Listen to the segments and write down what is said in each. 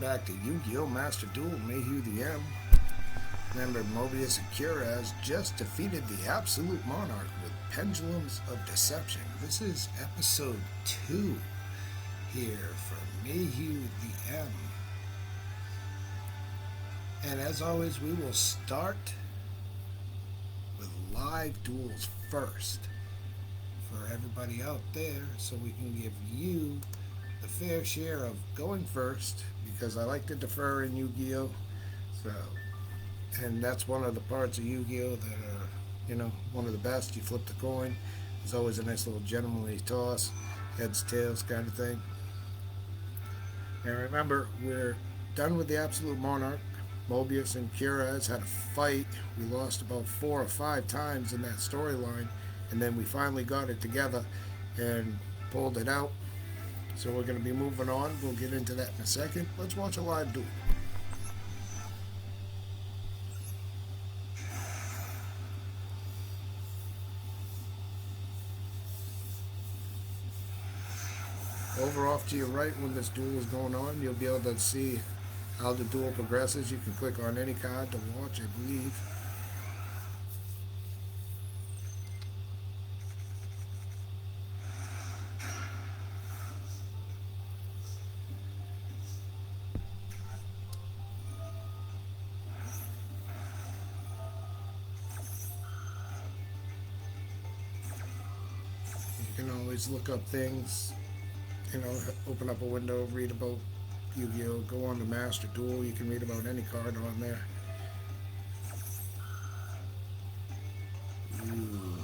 Back to Yu-Gi-Oh! Master Duel Mayhew the M. Remember, Mobius and Curaz just defeated the Absolute Monarch with Pendulums of Deception. This is episode 2 here for Mayhew the M. And as always, we will start with live duels first for everybody out there so we can give you the fair share of going first, because I like to defer in Yu-Gi-Oh! So, and that's one of the parts of Yu-Gi-Oh! That are, one of the best. You flip the coin. There's always a nice little gentlemanly toss, heads, tails kind of thing. And remember, we're done with the Absolute Monarch. Mobius and Curaz had a fight. We lost about 4 or 5 times in that storyline, and then we finally got it together and pulled it out. So we're going to be moving on. We'll get into that in a second. Let's watch a live duel. Over off to your right when this duel is going on, you'll be able to see how the duel progresses. You can click on any card to watch, I believe. You can always look up things, open up a window, read about Yu-Gi-Oh! Go on to Master Duel. You can read about any card on there. Ooh.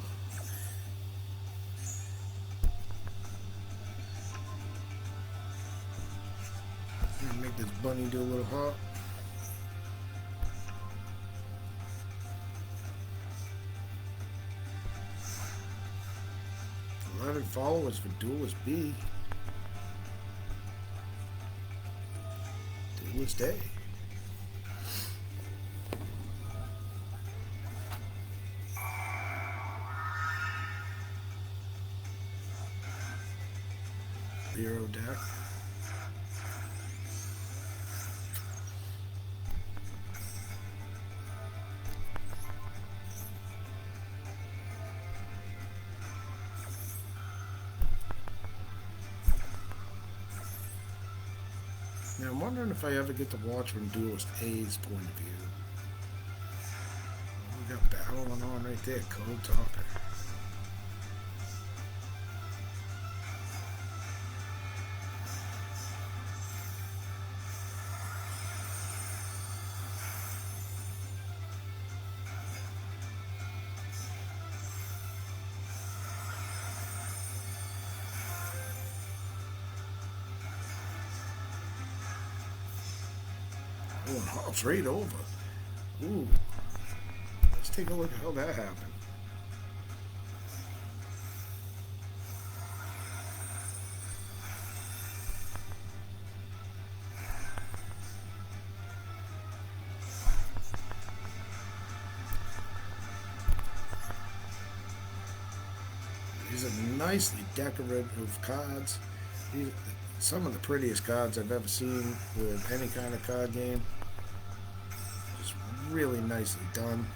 Make this bunny do a little hop. 11 followers for Duelist B. Duelist A. Zero deck. Now I'm wondering if I ever get to watch from Duelist A's point of view. We got battling on right there, Code Talker. Oh, and hops right over. Ooh. Let's take a look at how that happened. These are nicely decorative cards. These, some of the prettiest cards I've ever seen with any kind of card game. Just really nicely done.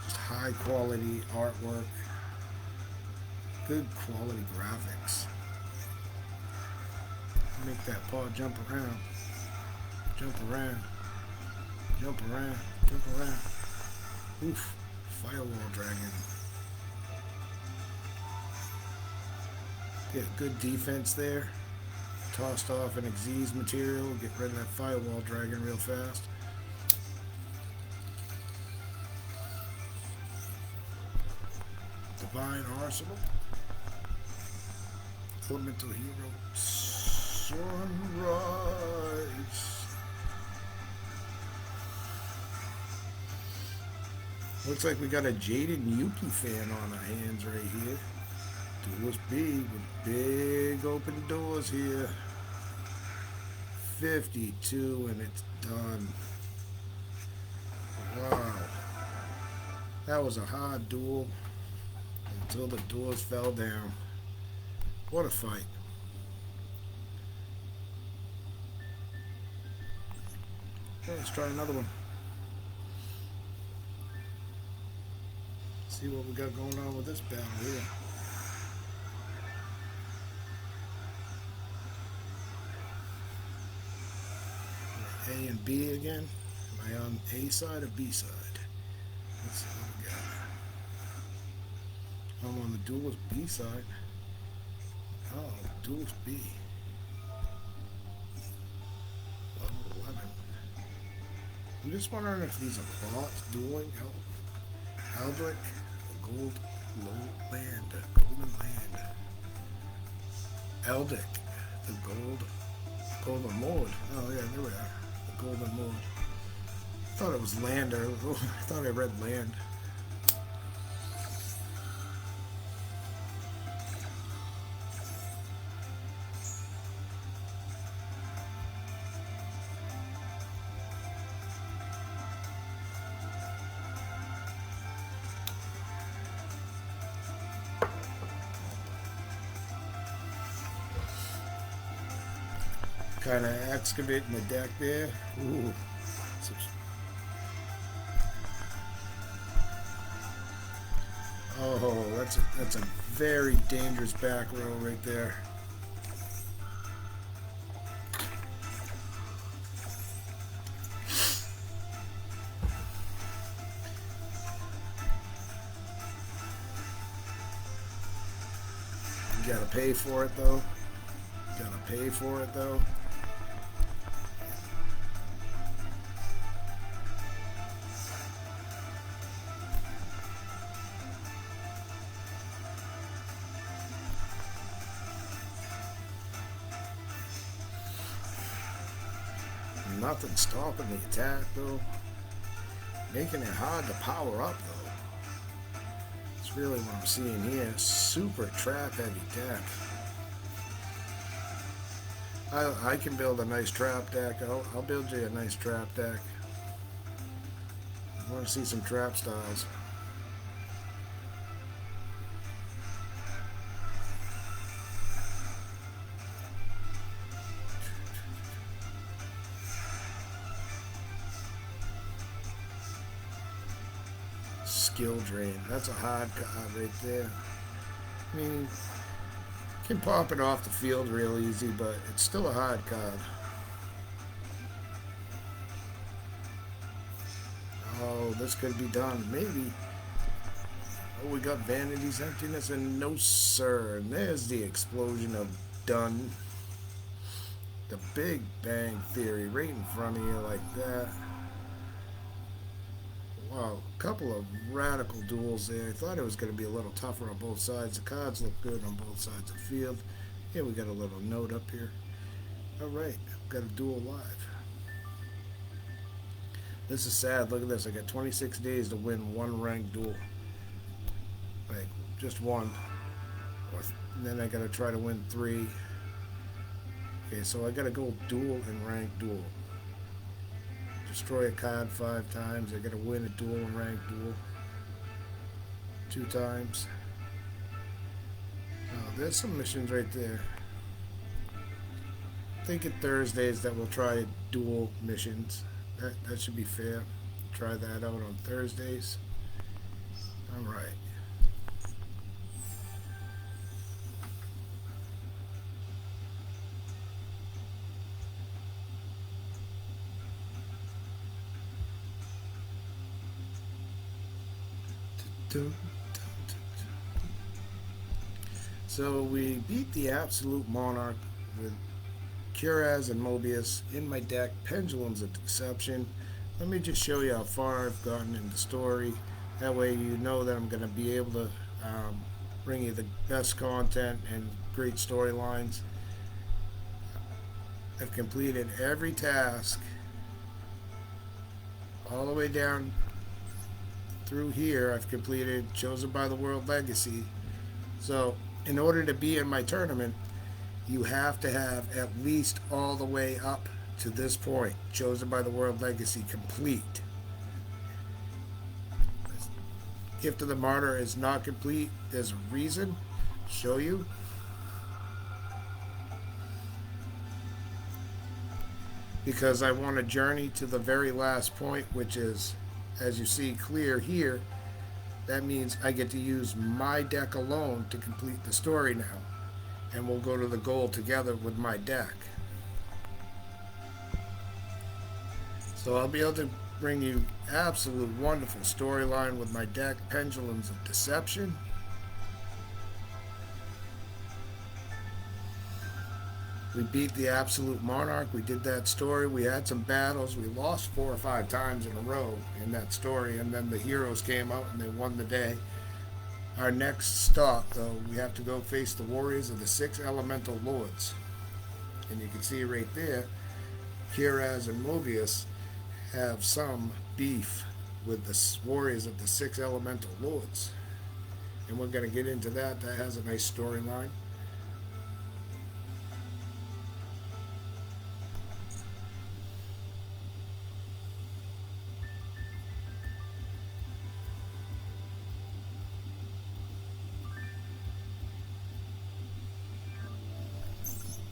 Just high quality artwork. Good quality graphics. Make that paw jump around. Jump around. Jump around. Jump around. Oof. Firewall Dragon. Get good defense there. Tossed off an Xyz material. Get rid of that Firewall Dragon real fast. Divine Arsenal. Elemental Hero. Sunrise. Looks like we got a Jaden Yuki fan on our hands right here. Duelist B with big open doors here. 52 and it's done. Wow. That was a hard duel until the doors fell down. What a fight. Okay, let's try another one. See what we got going on with this battle here. A and B again. Am I on A side or B side? Let's see what we got. I'm on the duelist B side. Oh, duelist B. Level 11. I'm just wondering if these are plots dueling. Albrecht, Gold Land, Golden Land. Eldic, the Golden Lord. Oh yeah, there we are. The Golden Lord. I thought it was Lander. I thought I read Land. Kind of excavating the deck there. Ooh. Oh, that's a very dangerous back row right there. You gotta pay for it though. Gotta pay for it though. Nothing stopping the attack though. Making it hard to power up though. It's really what I'm seeing here. Super trap heavy deck. I can build a nice trap deck. I'll build you a nice trap deck. I want to see some trap styles. Skill drain. That's a hard card right there. I mean, you can pop it off the field real easy, but it's still a hard card. Oh, this could be done. Maybe. Oh, we got Vanity's Emptiness, and no sir. And there's the explosion of done. The Big Bang Theory right in front of you like that. Wow, a couple of radical duels there. I thought it was going to be a little tougher on both sides. The cards look good on both sides of the field. Here we got a little note up here. Alright, got a duel live. This is sad. Look at this. I got 26 days to win one ranked duel. Like, just one. And then I got to try to win 3. Okay, so I got to go duel and ranked duel. Destroy a card 5 times. I gotta win a duel and ranked duel 2 times. Oh, there's some missions right there. I think at Thursdays that we'll try duel missions. That should be fair. Try that out on Thursdays. Alright. So we beat the Absolute Monarch with Curaz and Mobius in my deck. Pendulum's a deception. Let me just show you how far I've gotten in the story. That way you know that I'm going to be able to bring you the best content and great storylines. I've completed every task all the way down through here. I've completed Chosen by the World Legacy. So in order to be in my tournament, you have to have at least all the way up to this point, Chosen by the World Legacy complete. Gift of the Martyr is not complete. There's a reason. Show you. because I want to journey to the very last point, which is, as you see clear here, that means I get to use my deck alone to complete the story now. And we'll go to the goal together with my deck. So I'll be able to bring you absolute wonderful storyline with my deck, Pendulums of Deception. We beat the Absolute Monarch. We did that story. We had some battles. We lost 4 or 5 times in a row in that story, and then the heroes came out and they won the day. Our next stop, though, we have to go face the warriors of the 6 elemental lords. And you can see right there, Kiraz and Mobius have some beef with the warriors of the 6 elemental lords. And we're going to get into that. That has a nice storyline.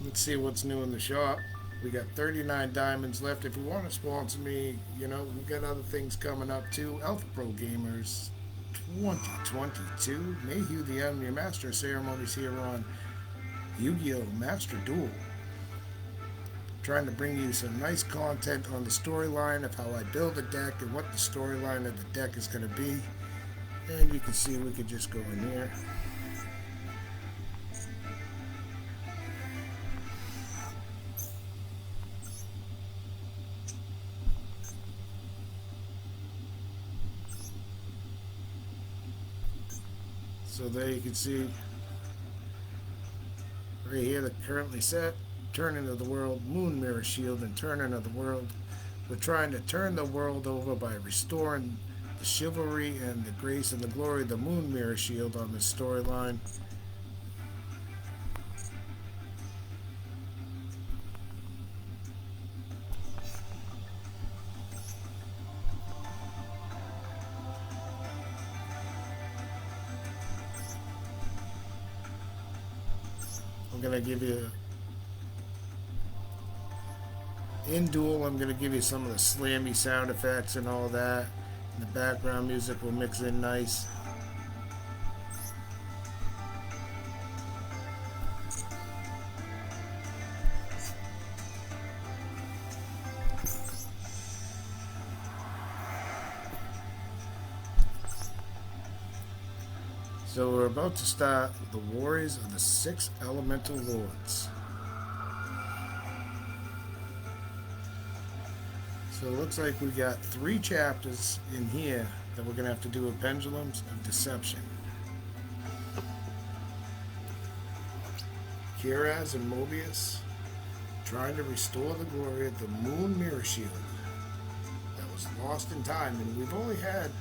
Let's see what's new in the shop. We got 39 diamonds left. If you want to sponsor me, you know, we got other things coming up too. Alpha Pro Gamers 2022. Mayhew the Enemy Master of Ceremonies here on Yu-Gi-Oh! Master Duel. Trying to bring you some nice content on the storyline of how I build a deck and what the storyline of the deck is going to be. And you can see we could just go in here. So there you can see right here the currently set, Turning of the World, Moon Mirror Shield, and Turning of the World. We're trying to turn the world over by restoring the chivalry and the grace and the glory of the Moon Mirror Shield on this storyline. I'm going to give you, in Duel, I'm going to give you some of the slammy sound effects and all that. And the background music will mix in nice. So we're about to start the Warriors of the 6 Elemental Lords. So it looks like we got 3 chapters in here that we're going to have to do with Pendulums of Deception. Kiraz and Mobius trying to restore the glory of the Moon Mirror Shield that was lost in time. And we've only had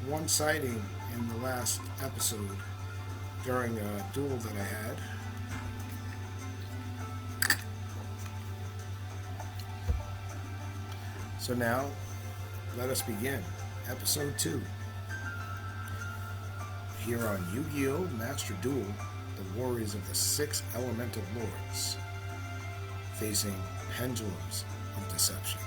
one sighting in the last episode during a duel that I had. So now, let us begin episode 2 here on Yu-Gi-Oh! Master Duel, the Warriors of the 6 Elemental Lords facing Pendulums of Deception.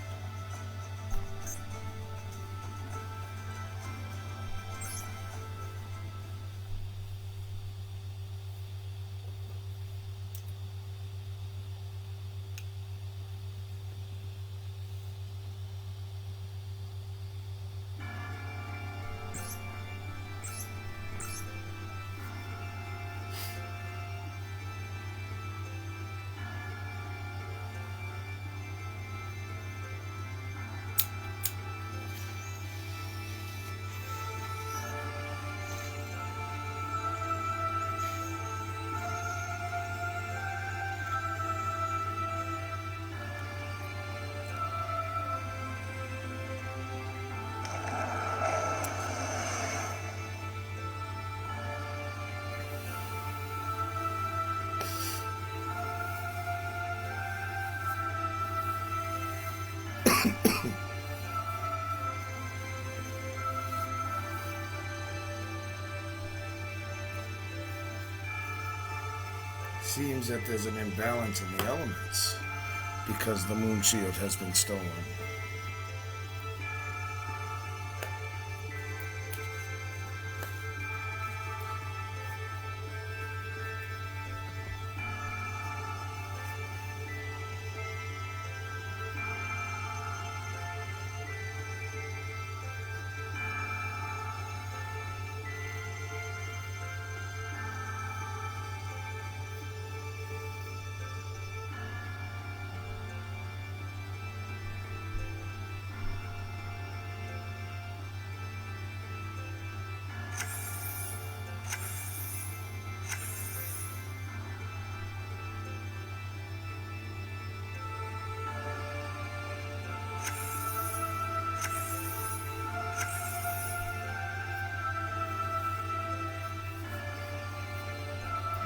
Seems that there's an imbalance in the elements. because the moon shield has been stolen.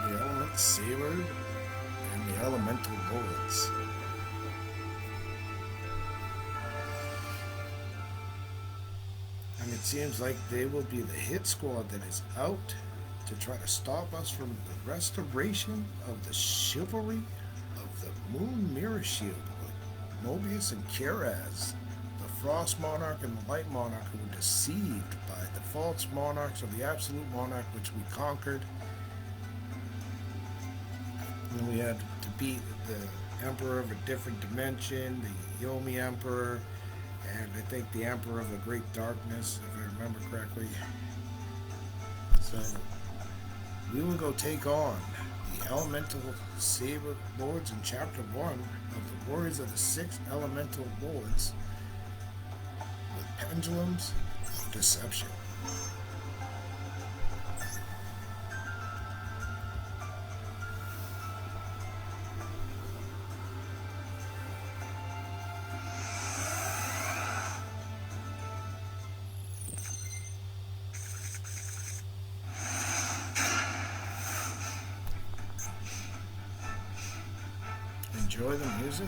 The element saber and the elemental bullets. And it seems like they will be the hit squad that is out to try to stop us from the restoration of the chivalry of the Moon Mirror Shield with Mobius and Kiraz, the Frost Monarch and the Light Monarch, who were deceived by the false monarchs of the Absolute Monarch, which we conquered. And we had to beat the Emperor of a different dimension, the Yomi Emperor, and I think the Emperor of the Great Darkness, if I remember correctly. So we will go take on the Elemental Saber Lords in Chapter 1 of the Warriors of the Six Elemental Lords with Pendulums of Deception. Enjoy the music.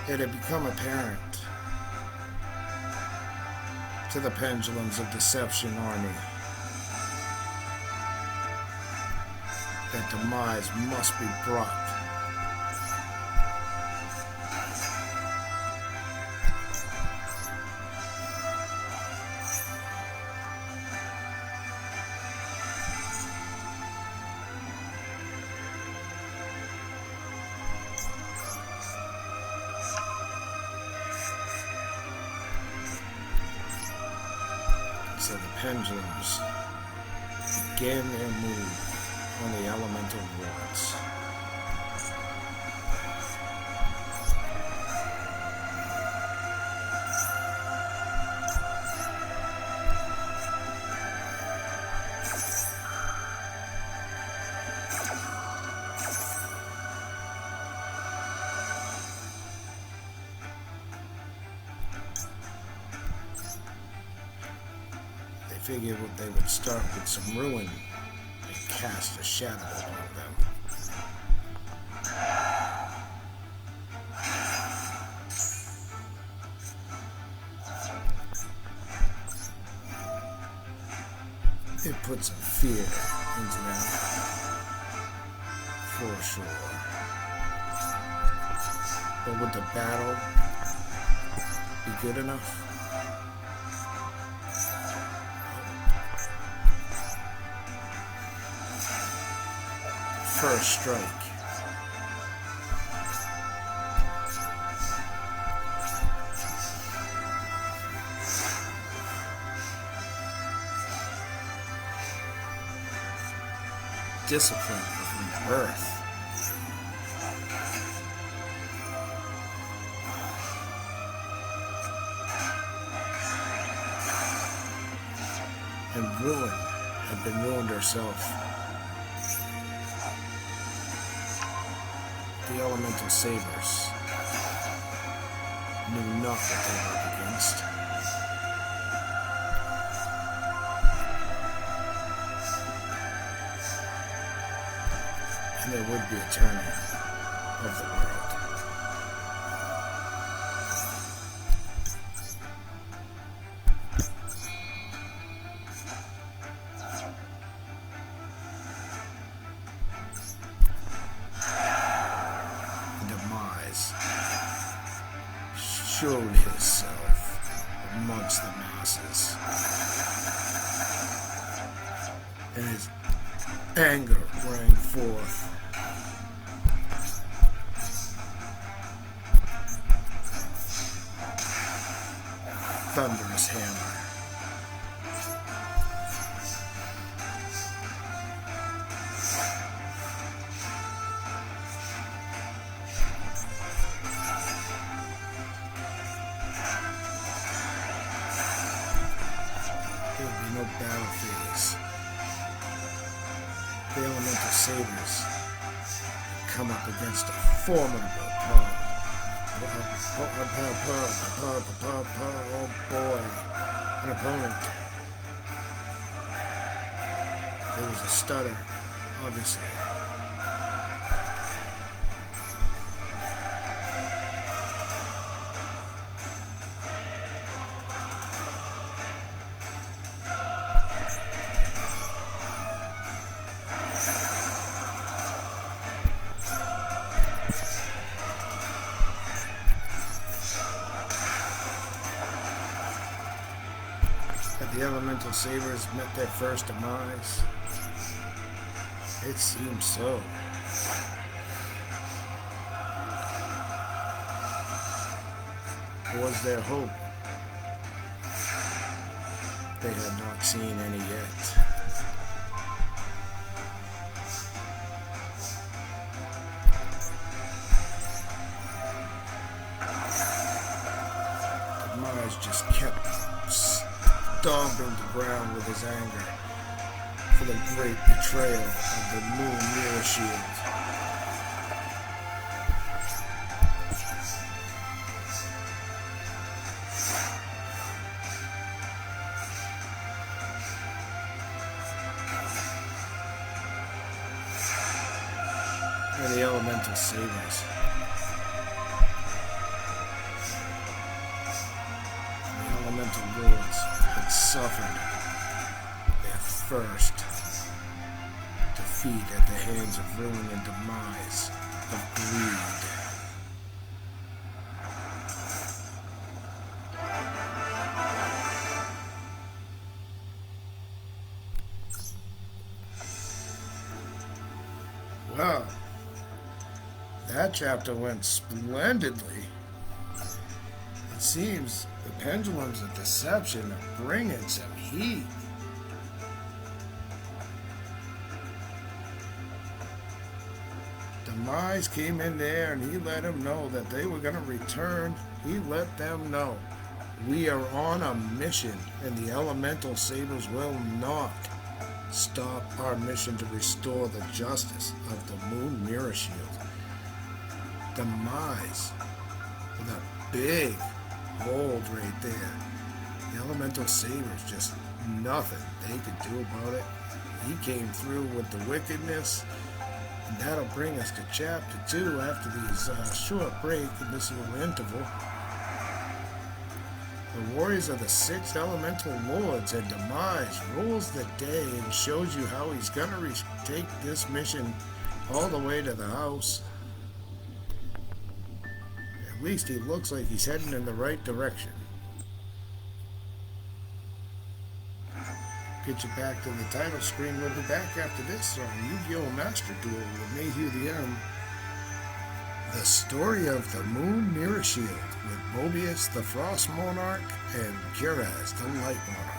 It had become apparent to the Pendulums of Deception army that demise must be brought. So the Pendulums began their move on the elemental wards. They figured they would start with some ruin and cast a shadow upon them. It put some fear into them, for sure. But would the battle be good enough? First strike. Discipline of rebirth. And ruin had been ruined herself. The Elemental Sabers knew not what they were up against. and there would be a turning of the world. Demise showed himself amongst the masses, and his anger rang forth. Thunderous hammer. There would be no battle phase. The elemental sabers come up against a formidable foe. Oh boy, an opponent. There was a stutter, obviously. Had the elemental sabers met their first demise? It seemed so. Was there hope? They had not seen any yet. Demise just kept stomping the ground with his anger for the great betrayal of the Moon Mirror Shield. And the elemental sabers. The elemental lords had suffered their first defeat at the hands of ruin and demise of greed. Well, that chapter went splendidly. It seems the pendulums of deception are bringing some heat. Demise came in there and he let them know that they were going to return. He let them know we are on a mission and the elemental sabers will not stop our mission to restore the justice of the Moon Mirror Shield. Demise with a big hold right there. The elemental sabers, just nothing they could do about it. He came through with the wickedness, and that'll bring us to chapter 2 after these short break in this little interval. The warriors of the 6 elemental lords, and Demise rules the day and shows you how he's gonna take this mission all the way to the house. At least he looks like he's heading in the right direction. Get you back to the title screen. We'll be back after this on Yu-Gi-Oh! Master Duel with Mayhew the M. The story of the Moon Mirror Shield with Mobius the Frost Monarch and Curaz the Light Monarch.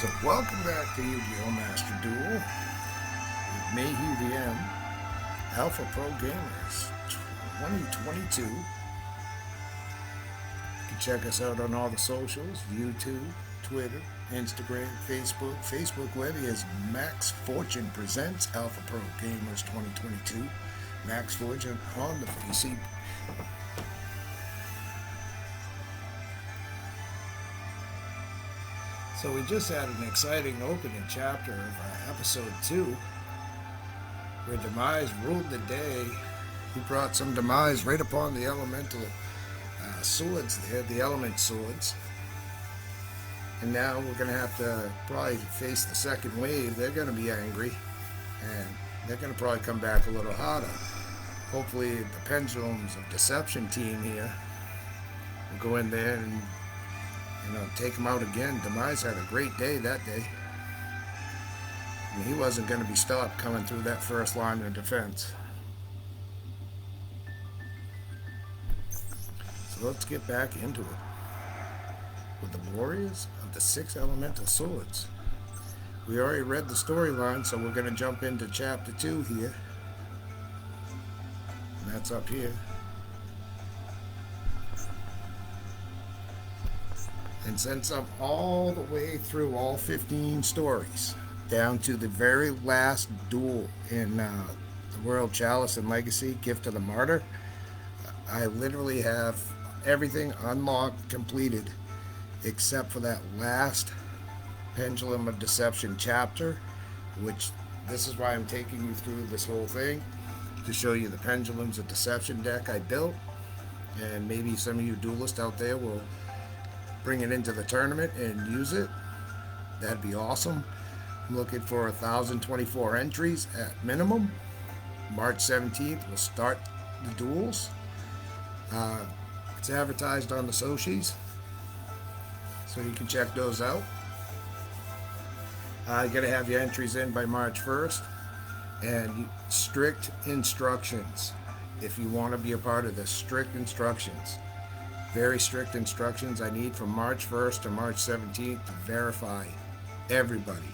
So welcome back to Yu-Gi-Oh! Master Duel with Mayhew VM, Alpha Pro Gamers 2022. You can check us out on all the socials, YouTube, Twitter, Instagram, Facebook. Facebook Webby is Max Fortune Presents Alpha Pro Gamers 2022. Max Fortune on the PC. So we just had an exciting opening chapter of episode 2, where Demise ruled the day. He brought some Demise right upon the elemental swords there, the element swords. And now we're going to have to probably face the second wave. They're going to be angry, and they're going to probably come back a little harder. Hopefully the Pendulums of Deception team here will go in there and take him out again. Demise had a great day that day. I mean, he wasn't going to be stopped coming through that first line of defense. So let's get back into it with the Warriors of the 6 Elemental Swords. We already read the storyline, so we're going to jump into chapter 2 here. And that's up here. And since I'm all the way through all 15 stories, down to the very last duel in the World Chalice and Legacy, Gift of the Martyr, I literally have everything unlocked, completed, except for that last Pendulum of Deception chapter, which this is why I'm taking you through this whole thing, to show you the Pendulums of Deception deck I built, and maybe some of you duelists out there will bring it into the tournament and use it. That'd be awesome. I'm looking for 1,024 entries at minimum. March 17th we'll start the duels. It's advertised on the socials, so you can check those out. You gotta have your entries in by March 1st, and strict instructions if you want to be a part of this. Strict instructions. Very strict instructions I need from March 1st to March 17th to verify everybody,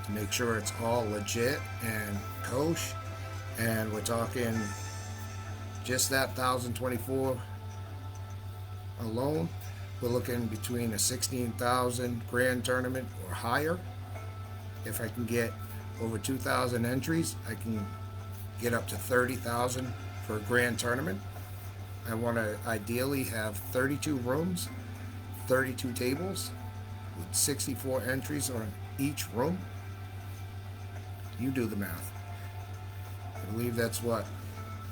to make sure it's all legit and kosher. And we're talking just that 1,024 alone. We're looking between a 16,000 grand tournament or higher. If I can get over 2,000 entries, I can get up to 30,000 for a grand tournament. I want to ideally have 32 rooms, 32 tables, with 64 entries on each room. You do the math. I believe that's what,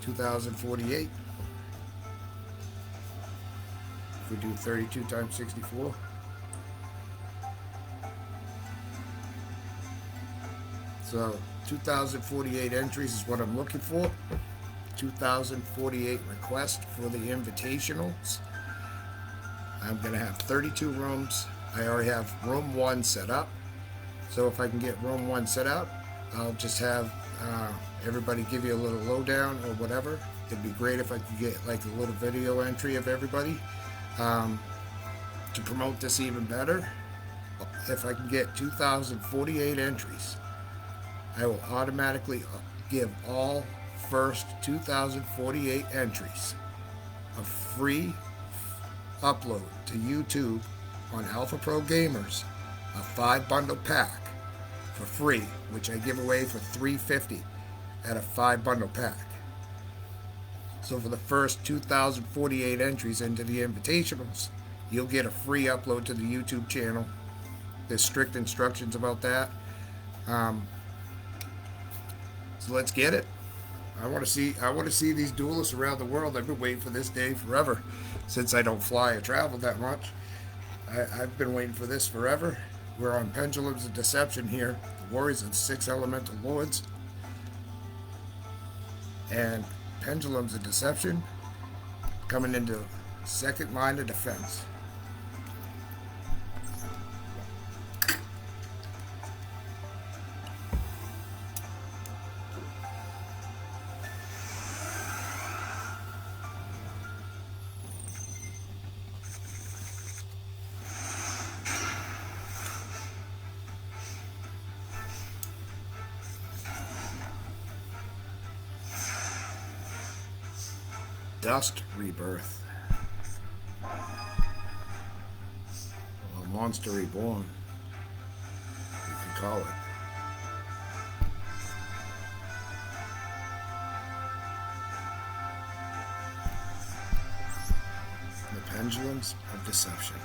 2,048? If we do 32 times 64. So 2,048 entries is what I'm looking for. 2,048 requests for the invitationals. I'm going to have 32 rooms. I already have room 1 set up. So if I can get room 1 set up, I'll just have everybody give you a little lowdown or whatever. It'd be great if I could get like a little video entry of everybody to promote this even better. If I can get 2,048 entries, I will automatically give all first 2,048 entries a free upload to YouTube on Alpha Pro Gamers, a 5-bundle pack for free, which I give away for $350 at a 5-bundle pack. So for the first 2,048 entries into the invitationals, you'll get a free upload to the YouTube channel. There's strict instructions about that. So let's get it. I want to see these duelists around the world. I've been waiting for this day forever, since I don't fly or travel that much. I've been waiting for this forever. We're on Pendulums of Deception here, the Warriors of 6 Elemental Lords, and Pendulums of Deception coming into second line of defense. Dust Rebirth. Well, Monster Reborn, you could call it. The Pendulums of Deception.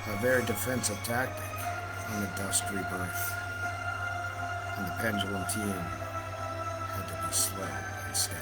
A very defensive tactic on the Dust Rebirth, and the Pendulum team had to be slow and steady.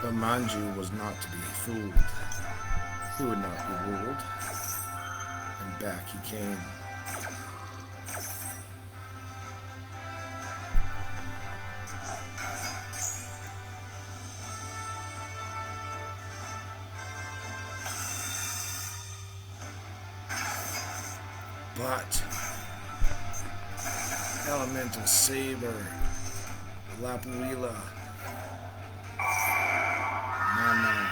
But Manju was not to be fooled. He would not be ruled. And back he came. But Elemental Saber, Lapuila, Nana,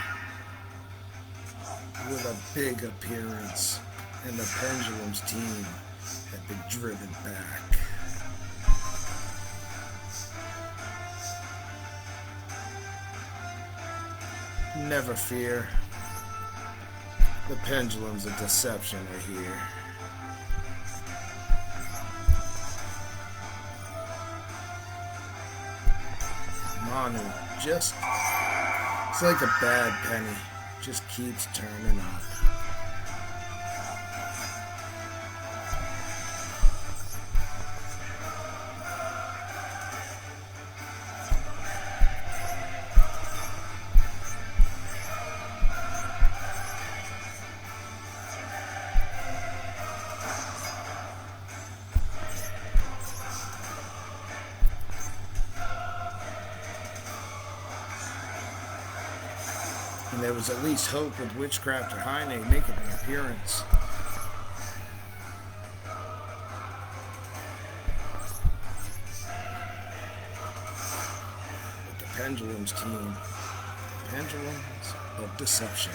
with a big appearance, and the Pendulum's team had been driven back. Never fear, the Pendulums of Deception are here. Manu just, it's like a bad penny, just keeps turning up. And there was at least hope with Witchcrafter Heine making an appearance. But the Pendulums team, Pendulums of Deception.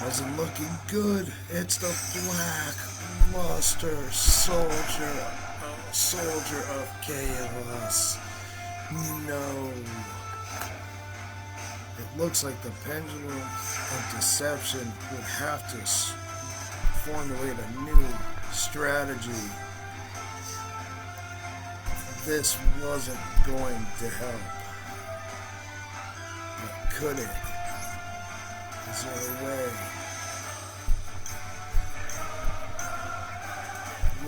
Wasn't looking good. It's the Black Luster Soldier, Soldier of Chaos. No. It looks like the Pendulum of Deception would have to formulate a new strategy. This wasn't going to help. But could it? Is there a way?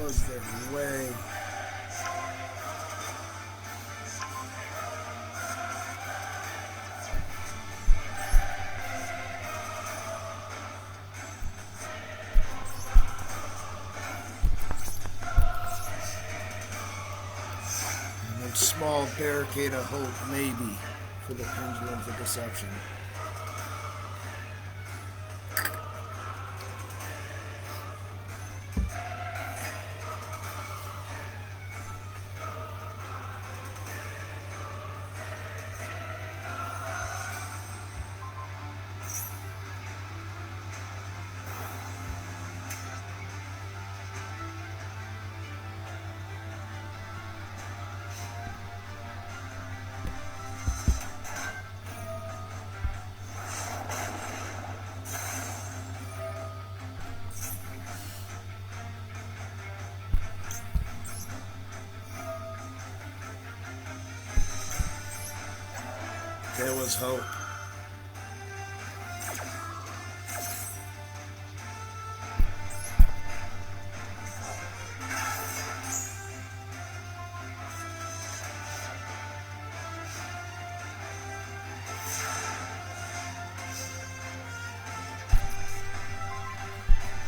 Was there a way? And a small barricade of hope, maybe, for the Pendulums of Deception. there was hope.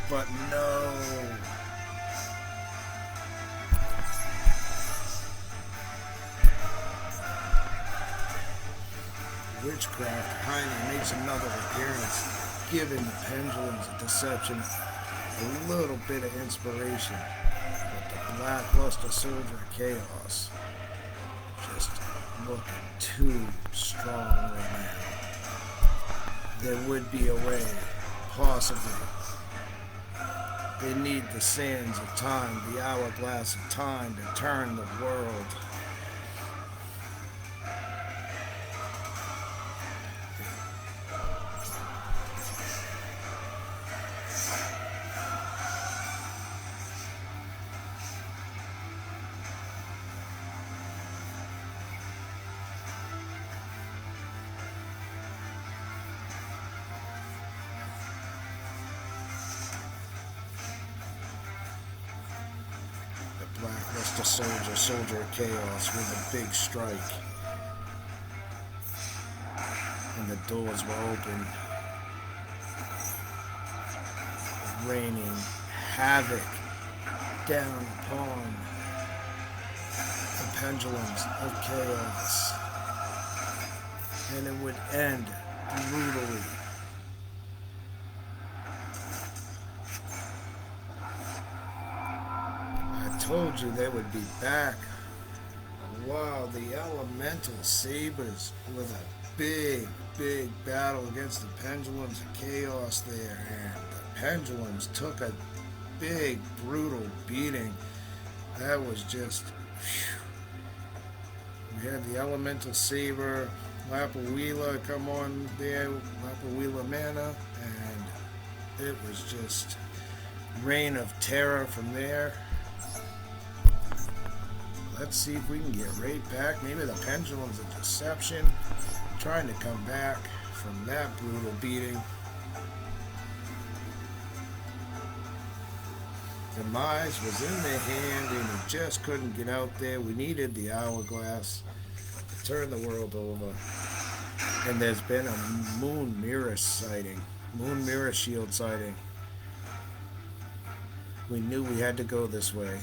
But no. Witchcraft finally makes another appearance, giving the Pendulums of Deception a little bit of inspiration. But the Blackluster Soldier of Chaos just looking too strong right now. There would be a way, possibly. They need the sands of time, the hourglass of time to turn the world. Blackluster Soldier, Soldier of Chaos with a big strike. And the doors were open, raining havoc down upon the Pendulums of Chaos. And it would end brutally. I told you they would be back. Wow, the Elemental Sabers with a big battle against the Pendulums of Chaos there, and the Pendulums took a big, brutal beating. That was just, whew. We had the Elemental Saber, Lapuila come on there, Lapuila Mana, and it was just reign of terror from there. Let's see if we can get right back. Maybe the Pendulums of Deception trying to come back from that brutal beating. Demise was in their hand and we just couldn't get out there. We needed the hourglass to turn the world over. And there's been a moon mirror sighting. Moon mirror shield sighting. We knew we had to go this way.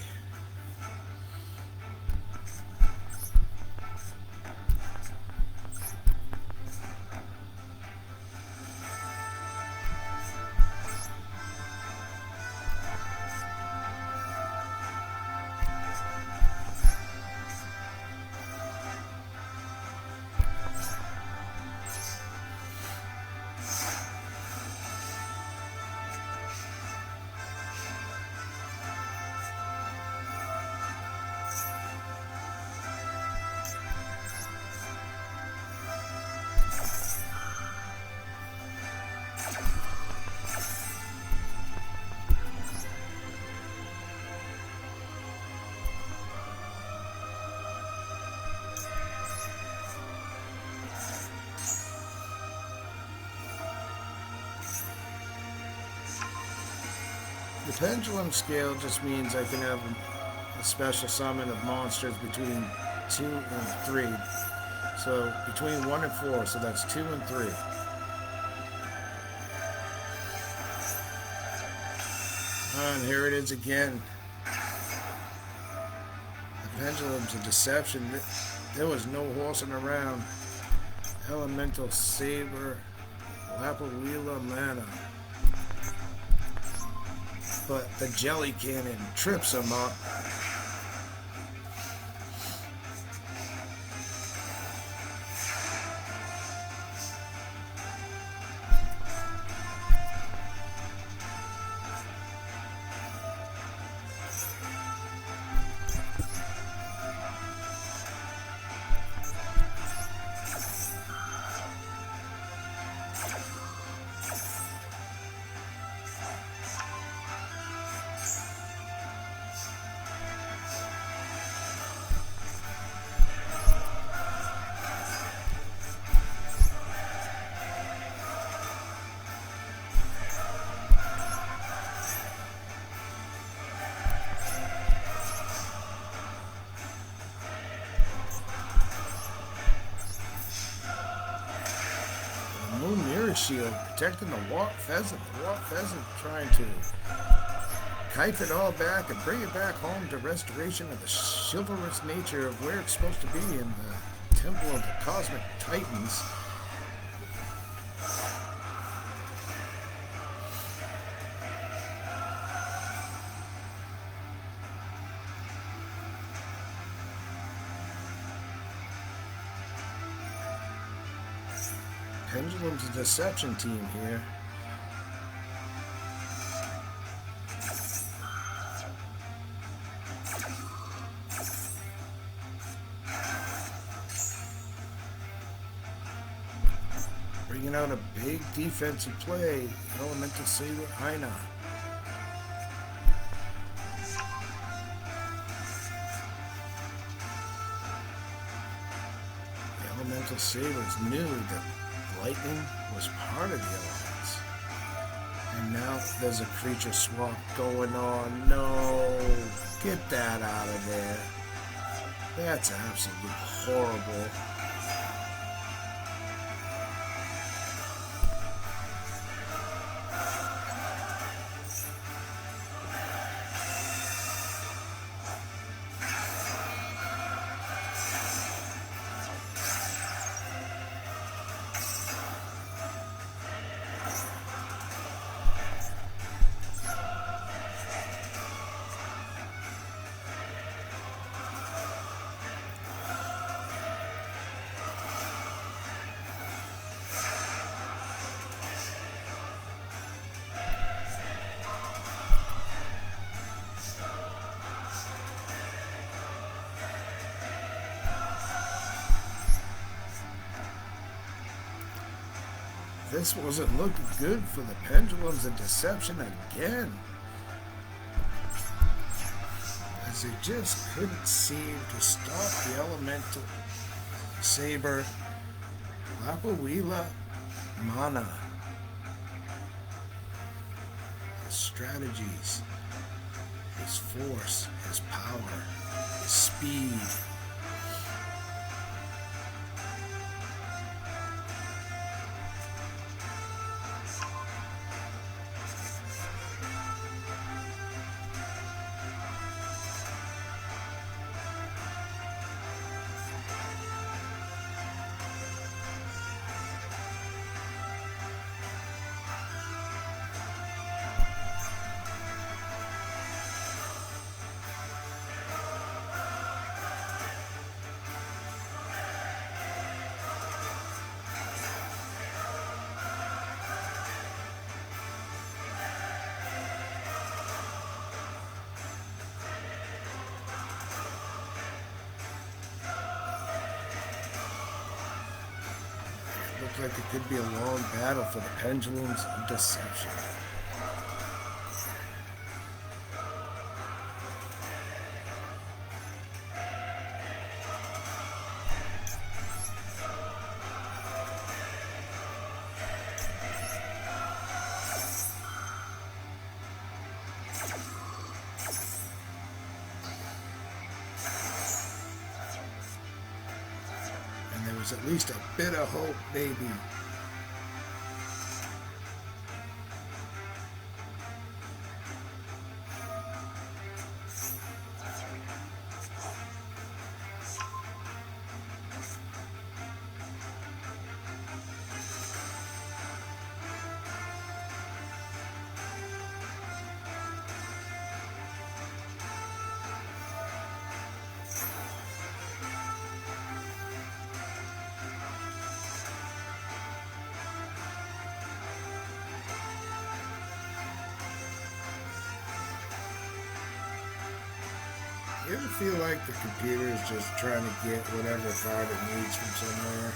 The pendulum scale just means I can have a special summon of monsters between 2 and 3. So between 1 and 4, so that's 2 and 3. And here it is again. The Pendulums of Deception. There was no horsing around. Elemental Saber, Lapuila Mana. But the Jelly Cannon trips him up. shield protecting the Wart Pheasant. The Wart Pheasant trying to kite it all back and bring it back home to restoration of the chivalrous nature of where it's supposed to be in the Temple of the Cosmic Titans. Pendulum's a deception team here. Bringing out a big defensive play, Elemental Saber Aina. The Elemental Sabers knew that lightning was part of the elements. And now there's a creature swap going on. No! Get that out of there. That's absolutely horrible. This wasn't looking good for the Pendulums of Deception again, as they just couldn't seem to stop the Elemental Saber Lapuila Mana. His strategies, his force, his power, his speed. Looks like it could be a long battle for the Pendulums of Deception. There was at least a bit of hope, maybe. You ever feel like the computer is just trying to get whatever card it needs from somewhere?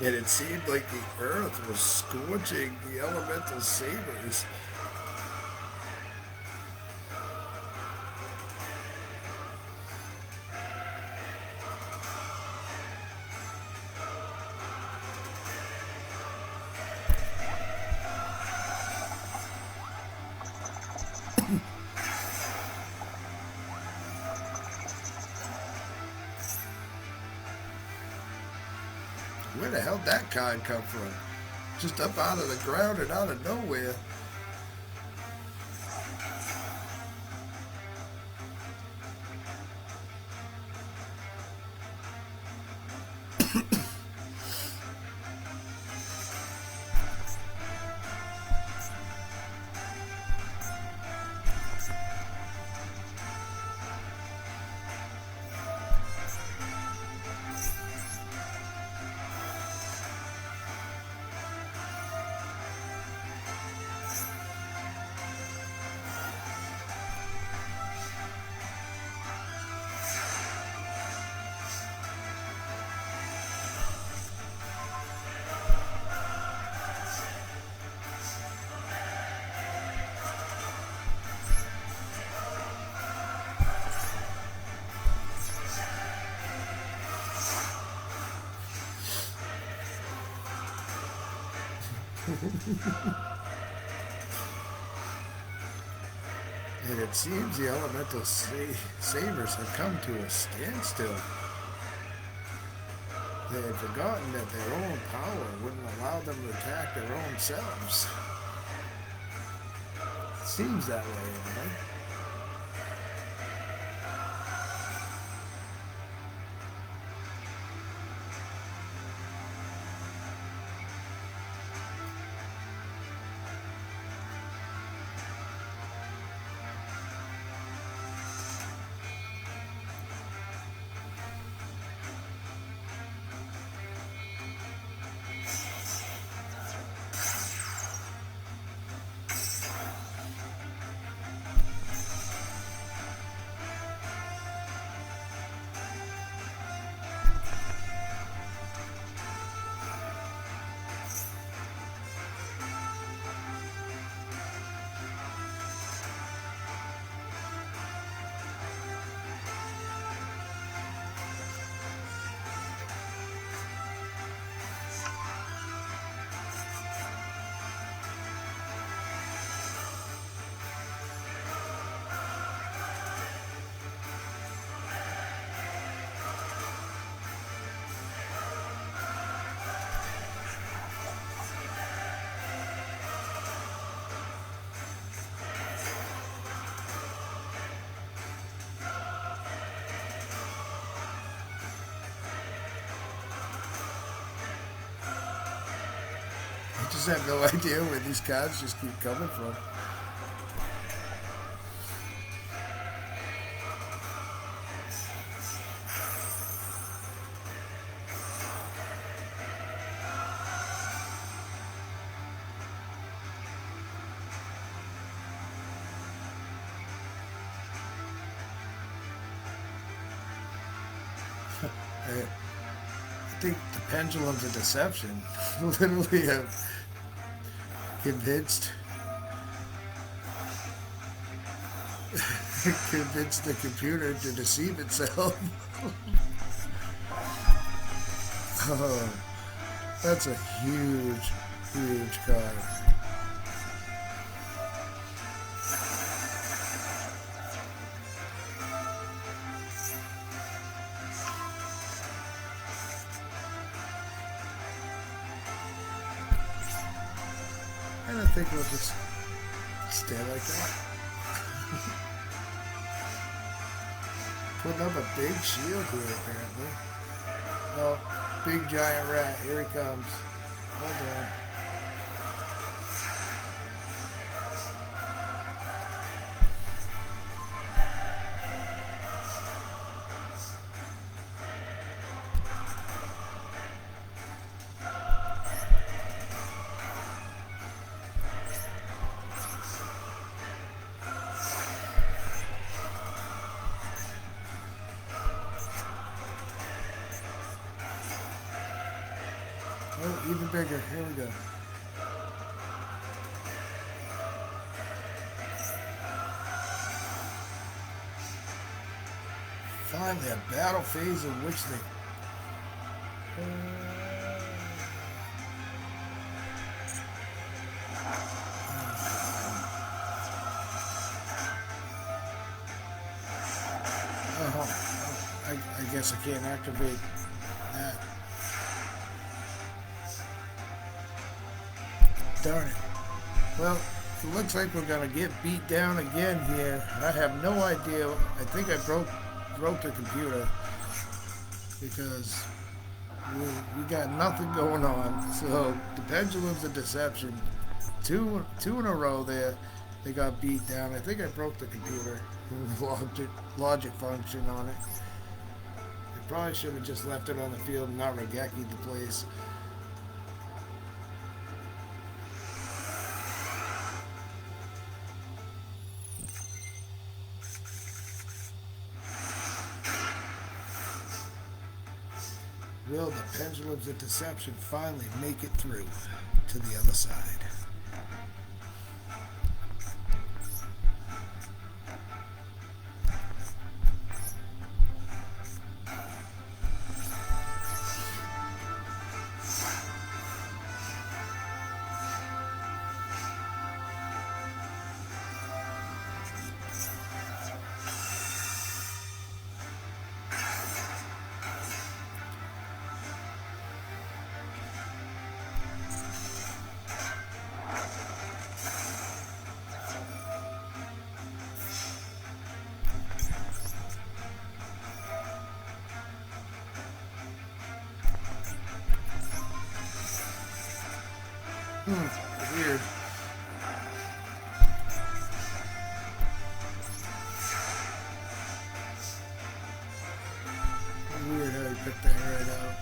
And it seemed like the earth was scorching the Elemental Sabers. Where the hell did that kind come from? Just up out of the ground and out of nowhere. And it seems the elemental sabers have come to a standstill. They had forgotten that their own power wouldn't allow them to attack their own selves. It seems that way, anyway. I just have no idea where these cards just keep coming from. I think the pendulum's a deception. Literally have convinced convinced the computer to deceive itself. Oh, that's a huge, huge card. And I think we'll just stay like that. Putting up a big shield here, apparently. Oh, big giant rat. Here he comes. Hold on. Oh, even bigger. Here we go. Finally, a battle phase in which they... I guess I can't activate that. Darn it. Well, it looks like we're gonna get beat down again here. I have no idea. I think I broke the computer because we got nothing going on. So the Pendulum's a deception. Two in a row there. They got beat down. I think I broke the computer. Logic function on it. I probably should have just left it on the field and not Regeki the place. Will the Pendulums of Deception finally make it through to the other side? Weird. Weird how he picked that right out.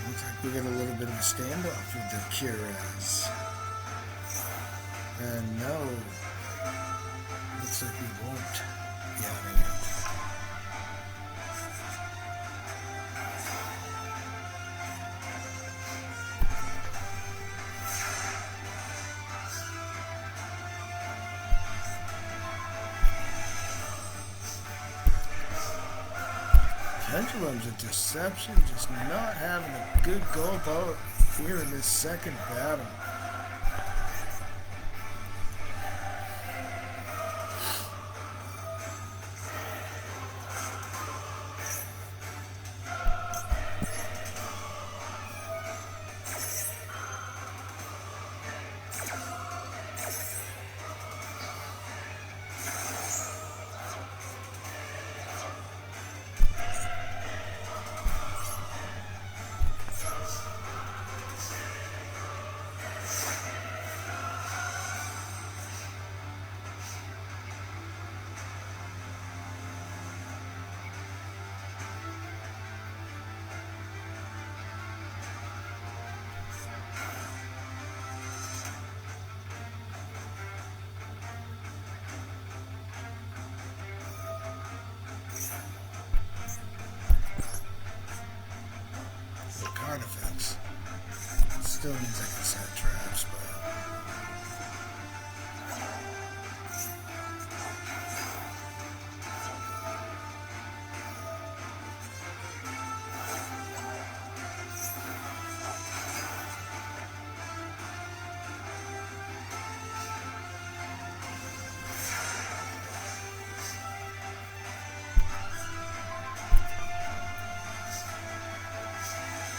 Looks like we get a little bit of a standoff with the Curas. And no, looks like we won't be having it. Pendulum's a deception, just not having a good go about here in this second battle. Artifacts. Still means I can set traps, but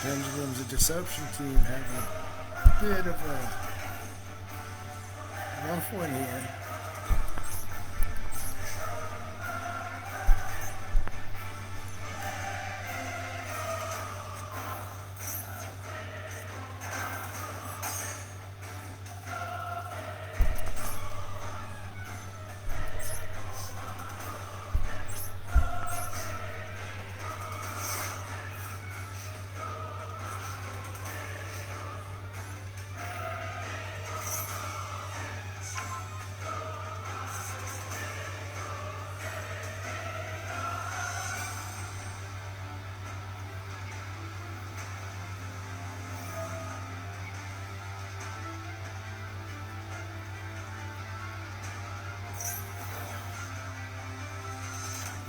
Pendulum's a Deception team having a bit of a rough one here.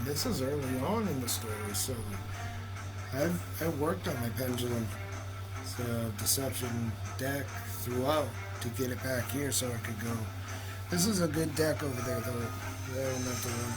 This is early on in the story, so I've worked on my Pendulum Deception deck throughout to get it back here so I could go. This is a good deck over there, though. The Elemental one.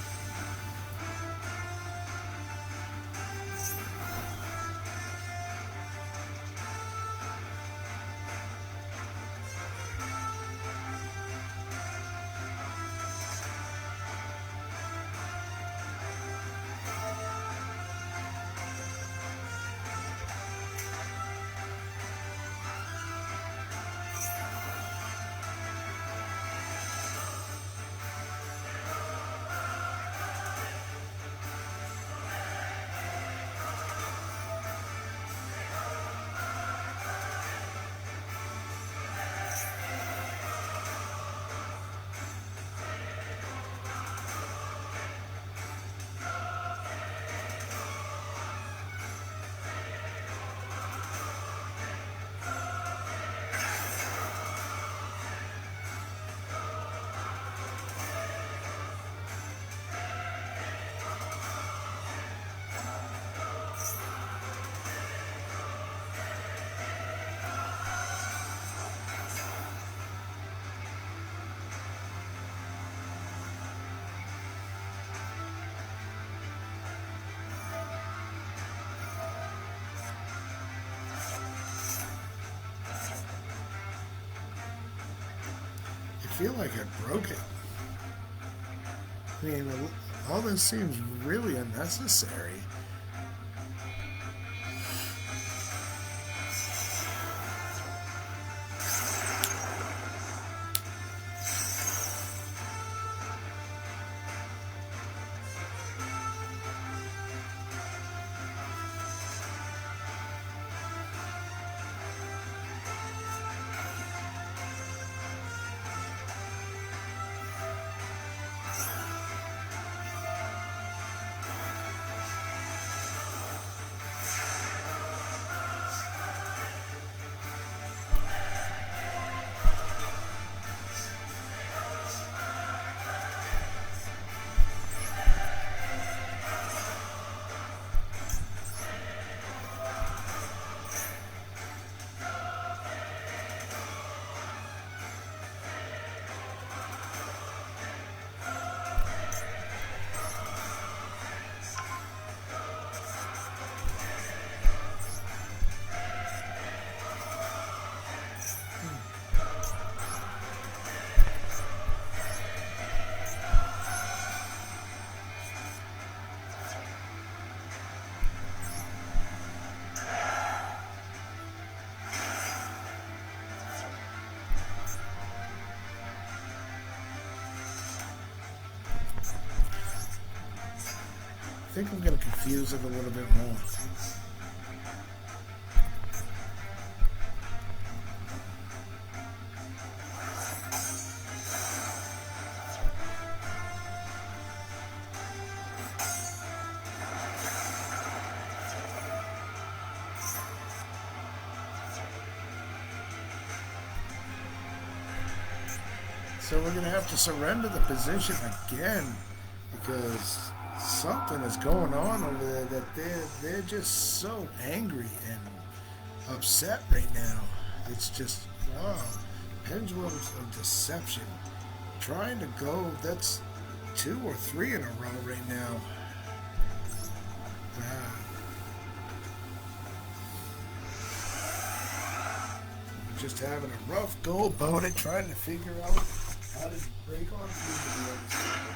I feel like I broke it. I mean, all this seems really unnecessary. I think I'm going to confuse it a little bit more. So we're going to have to surrender the position again because something is going on over there that they're just so angry and upset right now. It's just, wow. Pendulums of Deception. Trying to go, that's 2 or 3 in a row right now. Wow. just having a rough go about it, trying to figure out how to break on through to the other side.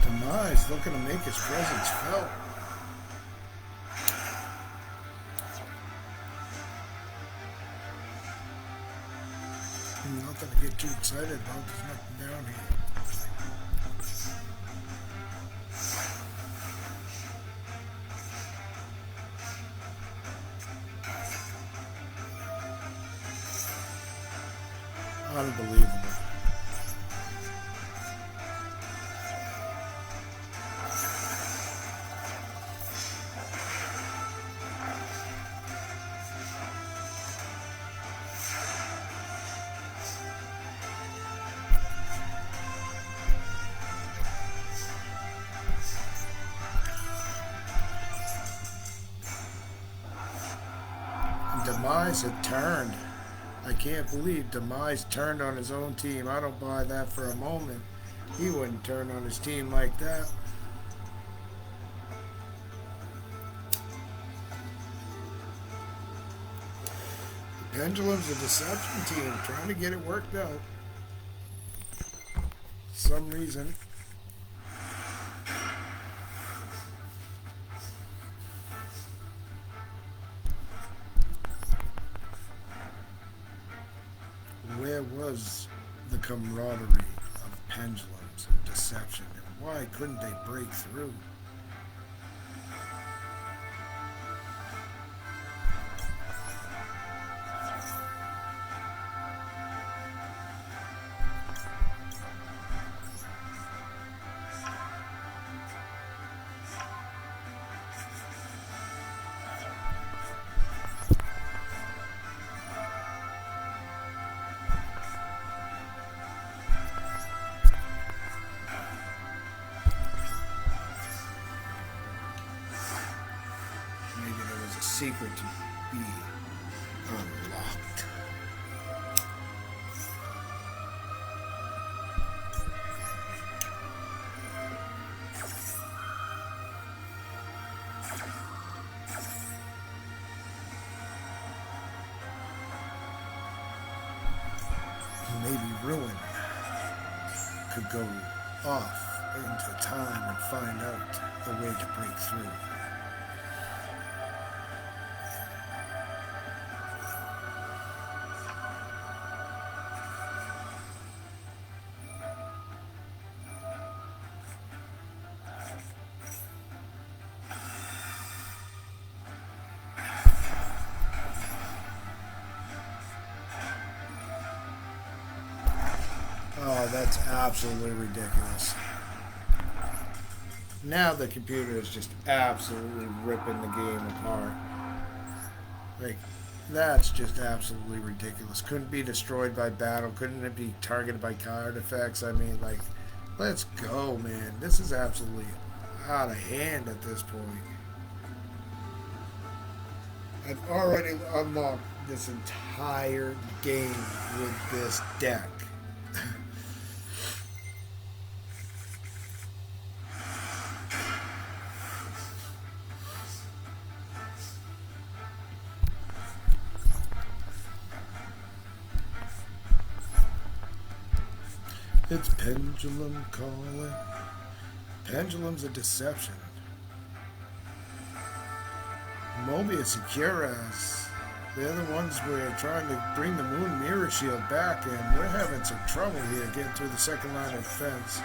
Demise looking to make his presence felt. Nothing to get too excited about. There's nothing down here. Unbelievable. Demise had turned. I can't believe Demise turned on his own team. I don't buy that for a moment. He wouldn't turn on his team like that. The Pendulum's a deception team trying to get it worked out. For some reason. Where was the camaraderie of Pendulums and deception, and why couldn't they break through? Secret to be unlocked. Maybe Ruin could go off into time and find out a way to break through. Oh, that's absolutely ridiculous. Now the computer is just absolutely ripping the game apart. Like, that's just absolutely ridiculous. Couldn't be destroyed by battle. Couldn't it be targeted by card effects? I mean, like, let's go, man. This is absolutely out of hand at this point. I've already unlocked this entire game with this deck. It's Pendulum calling. Pendulums of Deception. Mobius and Curaz. They're the ones we're trying to bring the Moon Mirror Shield back, and we're having some trouble here getting through the second line of defense.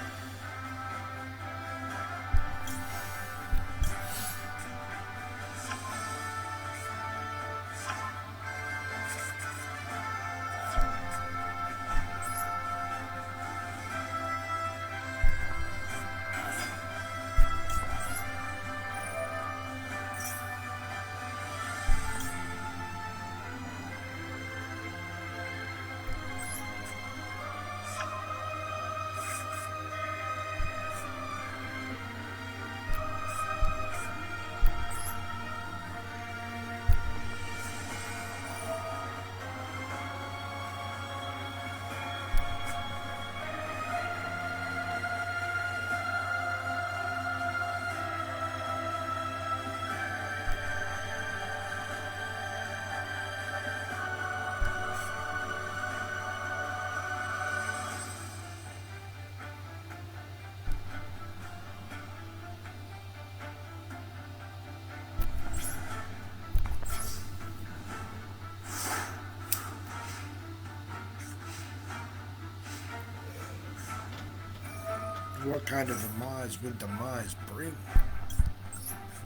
What kind of demise would demise bring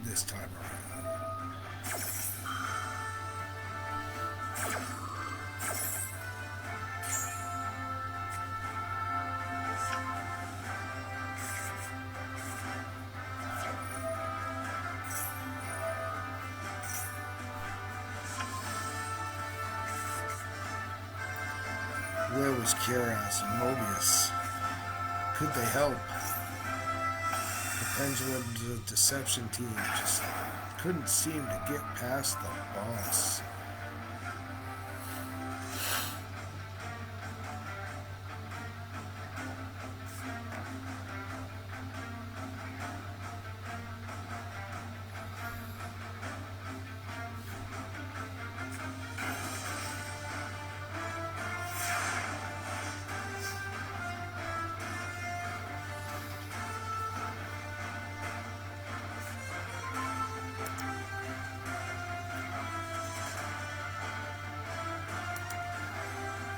this time around? Where was Curaz and Mobius? Could they help? The Pendulum Deception team just couldn't seem to get past the boss.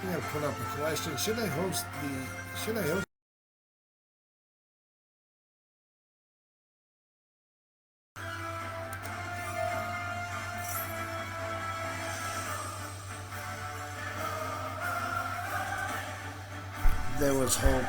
I'm gonna put up a question. Should I host? There was hope.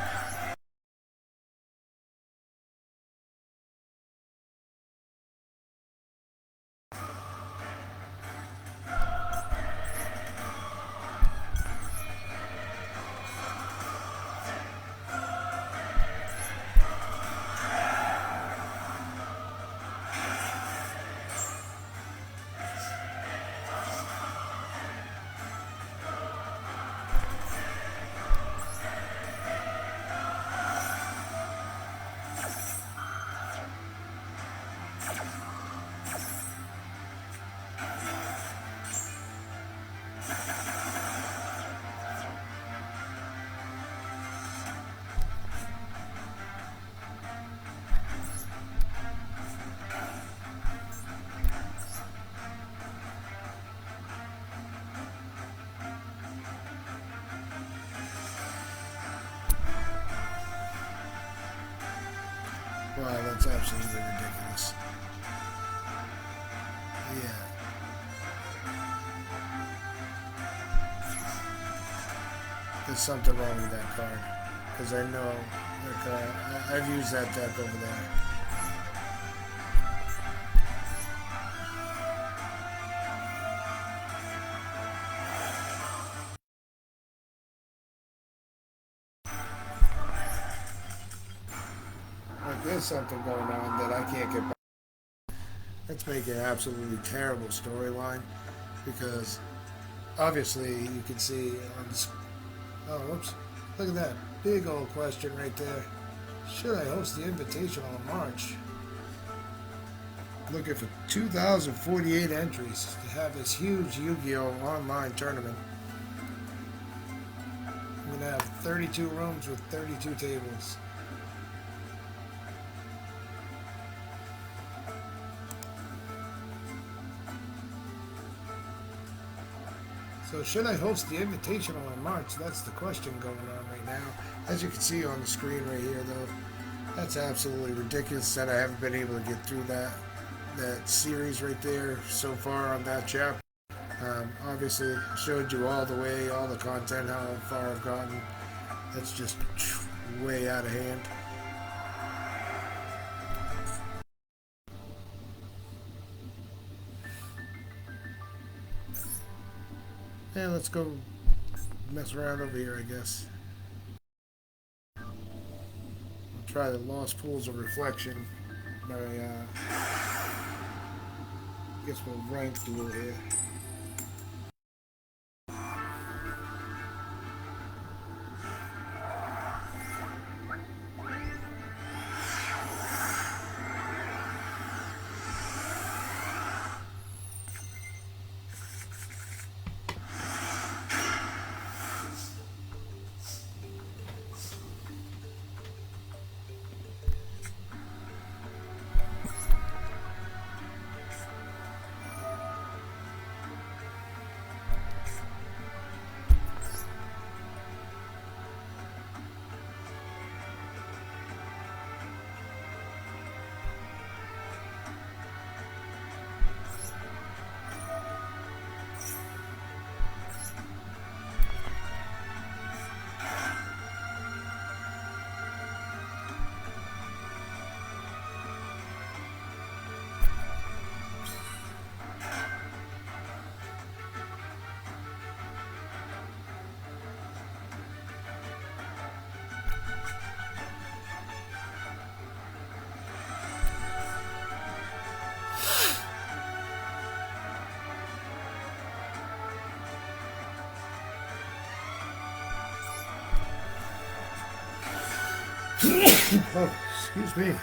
Wow, that's absolutely ridiculous. Yeah. There's something wrong with that card. Because I know I've used that deck over there. Like, there's something going on that I can't get by. That's making an absolutely terrible storyline because obviously you can see on the. Oh, whoops. Look at that. Big old question right there. Should I host the Invitational in March? Looking for 2,048 entries to have this huge Yu-Gi-Oh! Online tournament. I'm going to have 32 rooms with 32 tables. So should I host the Invitational in March? That's the question going on right now. As you can see on the screen right here, though, that's absolutely ridiculous that I haven't been able to get through that series right there so far on that chapter. Obviously, showed you all the way, all the content, how far I've gotten. That's just way out of hand. Yeah, let's go mess around over here, I guess. I'll try the Lost Pools of Reflection. My, I guess we'll rank duel here. Oh, excuse me.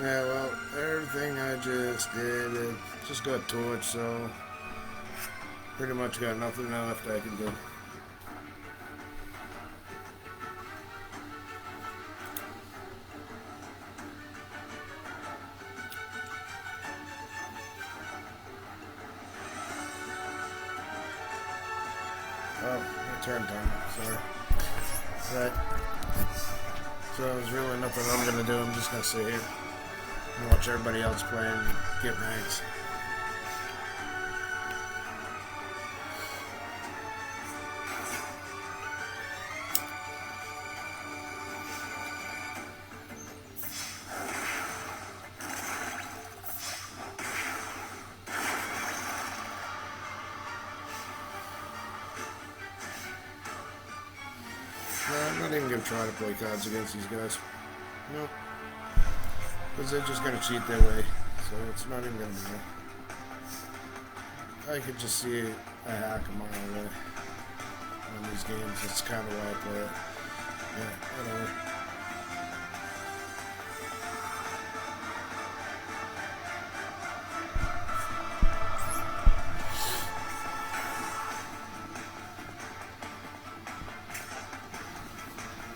Yeah, well, everything I just did, it just got torched, so pretty much got nothing left I can do. Oh, my turn time, sorry. Right. So there's really nothing I'm gonna do. I'm just gonna sit here and watch everybody else play and get ranks. No, I'm not even gonna try to play cards against these guys. Nope. Because they're just gonna cheat their way. So it's not even gonna matter. I could just see a hack a mile away on these games. That's kind of why I play it. Yeah, whatever.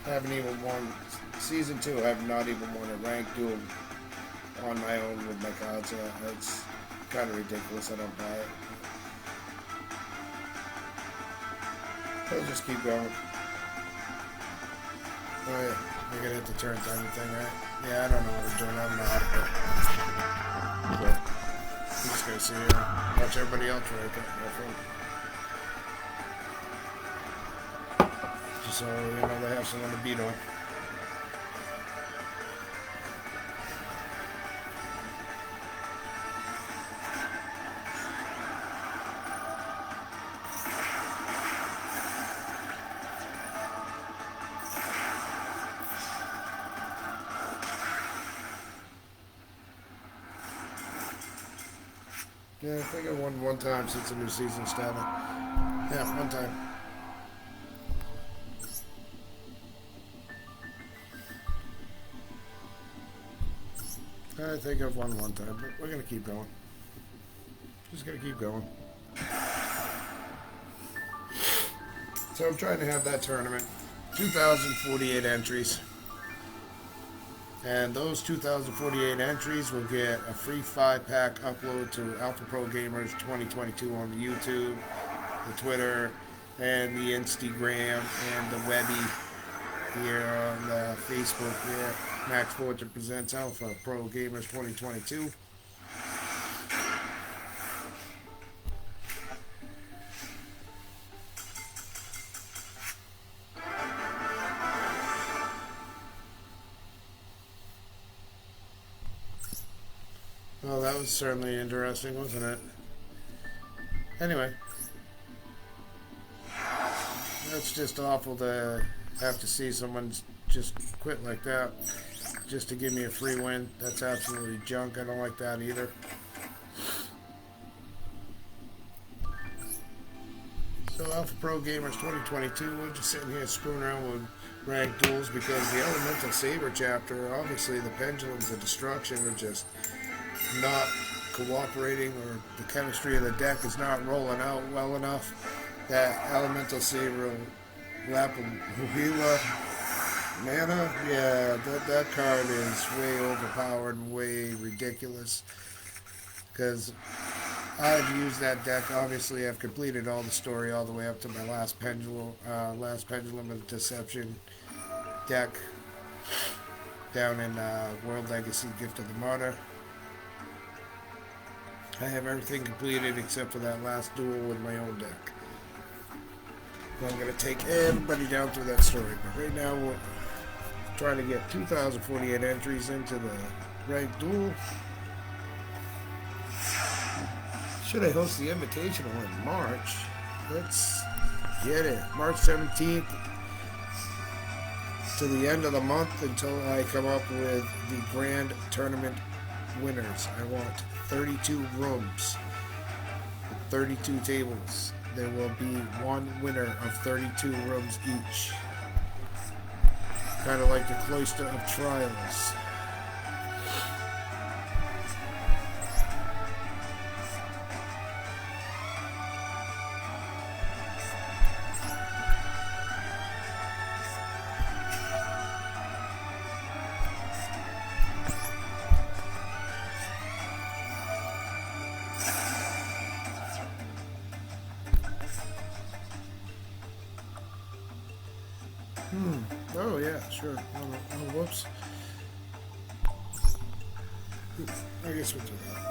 I haven't even won season 2. I have not even won a ranked duel on my own with my cards. That's kind of ridiculous. I don't buy it. I'll just keep going. Oh yeah, you're gonna hit the turn timing thing, right? Yeah, I don't know what I'm doing. I don't know how to play. So, I'm just gonna sit here and watch everybody else rank it. Just so you know they have someone to beat on. Yeah, I think I won one time since the new season started. Yeah, one time. I think I've won one time, but we're gonna keep going. Just gonna keep going. So I'm trying to have that tournament. 2,048 entries. And those 2,048 entries will get a free 5-pack upload to Alpha Pro Gamers 2022 on the YouTube, the Twitter, and the Instagram, and the Webby here on the Facebook here. Max Fortune presents Alpha Pro Gamers 2022. Well, that was certainly interesting, wasn't it? Anyway, that's just awful to have to see someone just quit like that just to give me a free win. That's absolutely junk. I don't like that either. So Alpha Pro Gamers 2022, we're just sitting here screwing around with ranked duels because the Elemental Saber chapter, obviously the Pendulums of Destruction are just not cooperating, or the chemistry of the deck is not rolling out well enough. That Elemental Saber Lapuhila Mana, yeah, that card is way overpowered and way ridiculous. Because I've used that deck. Obviously, I've completed all the story all the way up to my last Pendulum of Deception deck down in World Legacy Gift of the Martyr. I have everything completed except for that last duel with my own deck. I'm going to take everybody down through that story. But right now, we're trying to get 2,048 entries into the ranked duel. Should I host the Invitational in March? Let's get it. March 17th to the end of the month until I come up with the grand tournament winners. I want 32 rooms with 32 tables. There will be one winner of 32 rooms each. Kind of like the Cloister of Trials. Oh yeah, sure. Oh, whoops. I guess we'll do that.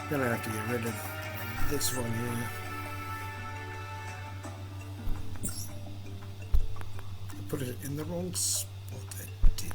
Gonna have to get rid of this one here. I put it in the wrong spot. I did.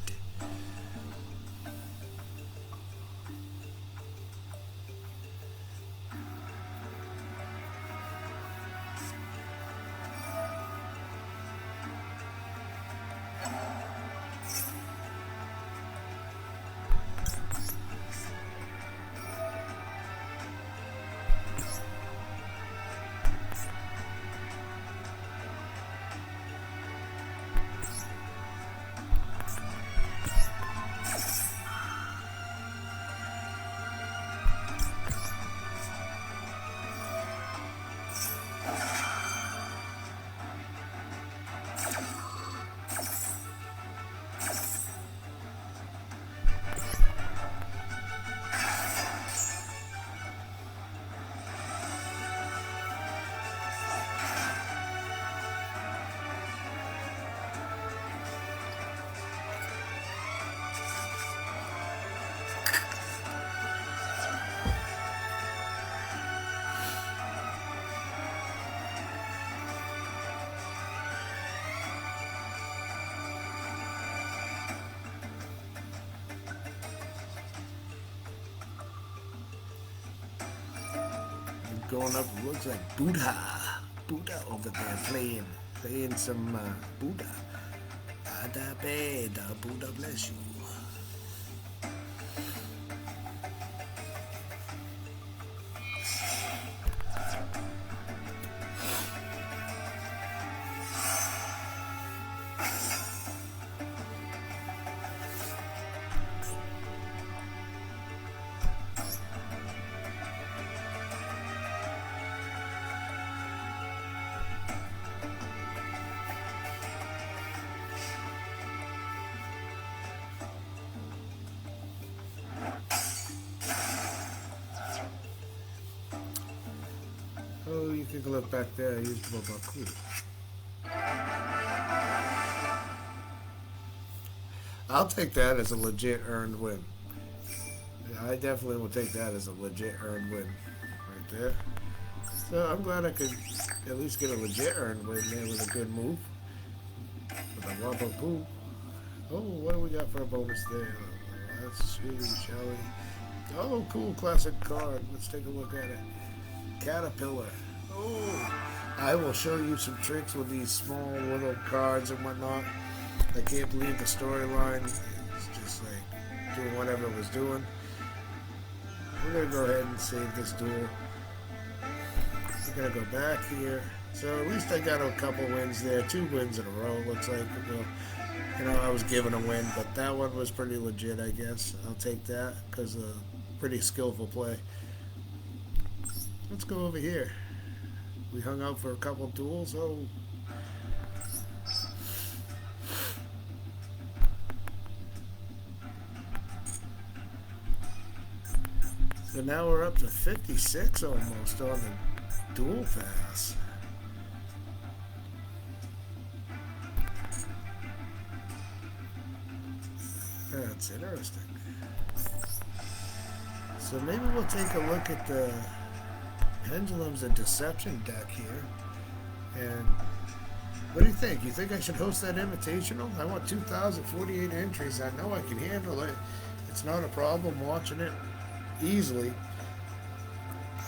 Going up, looks like Buddha. Buddha over there playing some Buddha. Ada Beda, Buddha bless you. Oh, you can look back there. I used Bobaku. I'll take that as a legit earned win. Yeah, I definitely will take that as a legit earned win right there. So I'm glad I could at least get a legit earned win there with a good move. With a Bobaku. Oh, what do we got for a bonus there? Let's see, shall we? Oh, cool classic card. Let's take a look at it. Caterpillar. Oh, I will show you some tricks with these small little cards and whatnot. I can't believe the storyline is just like doing whatever it was doing. We're going to go ahead and save this duel. We're going to go back here. So at least I got a couple wins there. 2 wins in a row, looks like. Well, you know, I was given a win, but that one was pretty legit, I guess. I'll take that because of pretty skillful play. Let's go over here. We hung out for a couple duels. Oh. So now we're up to 56 almost on the duel pass. That's interesting. So maybe we'll take a look at the Pendulums and Deception deck here. And what do you think? You think I should host that invitational? I want 2,048 entries. I know I can handle it. It's not a problem watching it easily.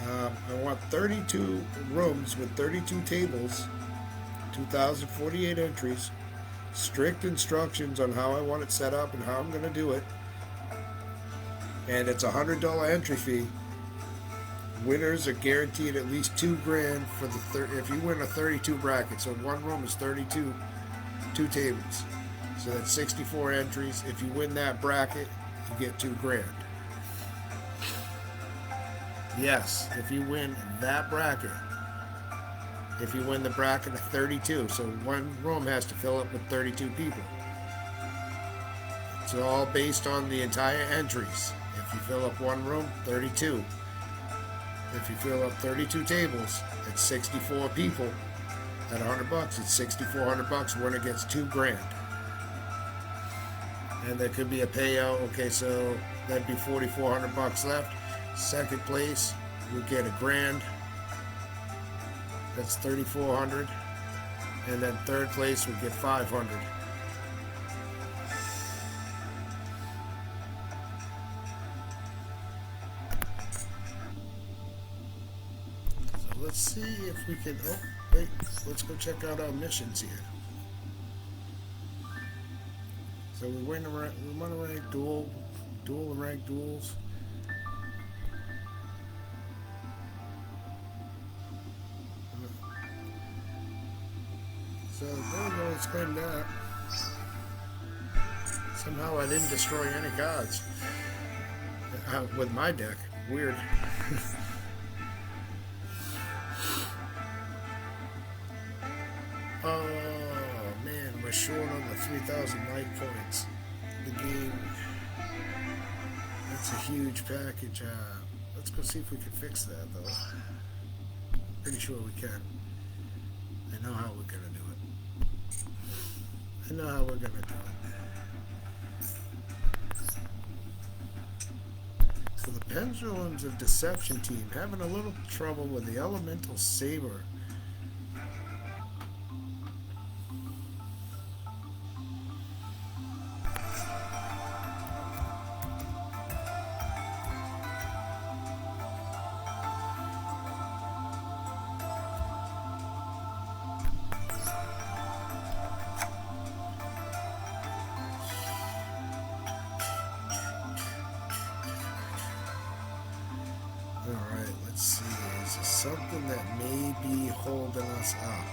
I want 32 rooms with 32 tables, 2,048 entries, strict instructions on how I want it set up and how I'm going to do it. And it's a $100 entry fee. Winners are guaranteed at least $2,000 for the if you win a 32 bracket. So one room is 32, 2 tables. So that's 64 entries. If you win that bracket, you get 2 grand. Yes, if you win that bracket, if you win the bracket of 32, so one room has to fill up with 32 people. It's all based on the entire entries. If you fill up one room, 32. If you fill up 32 tables, it's 64 people. At $100, it's $6,400. Winner gets 2 grand. And there could be a payout. Okay, so that'd be $4,400 left. Second place would get $1,000. That's $3,400. And then third place would get $500. So let's see if we can. Oh, wait. Let's go check out our missions here. So we win a rank duel and rank duels. So there we go, let's claim that. Somehow I didn't destroy any cards with my deck. Weird. Oh man, we're short on the 3,000 life points. The game. That's a huge package. Let's go see if we can fix that though. Pretty sure we can. I know how we're gonna do it. I know how we're gonna do it. So the Pendulums of Deception team having a little trouble with the Elemental Saber. Alright, let's see. Is there something that may be holding us up?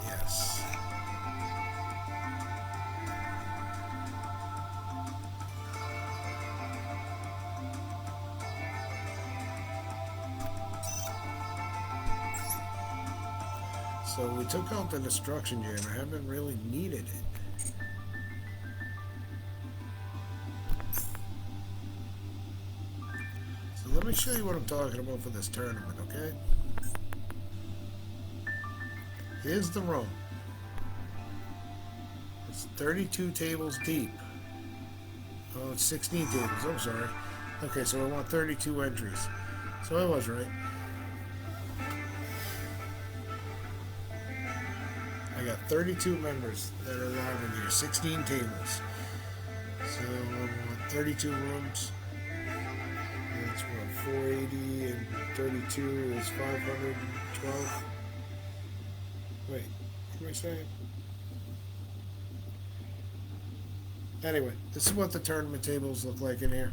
Yes. So we took out the Destruction Jam. I haven't really needed it. Let me show you what I'm talking about for this tournament, okay? Here's the room. It's 32 tables deep. Oh, it's 16 tables. I'm sorry. Okay, so I want 32 entries. So I was right. I got 32 members that are allowed in here. 16 tables. So I want 32 rooms. That's what, 480 and 32 is 512. Wait, what am I saying? Anyway, this is what the tournament tables look like in here.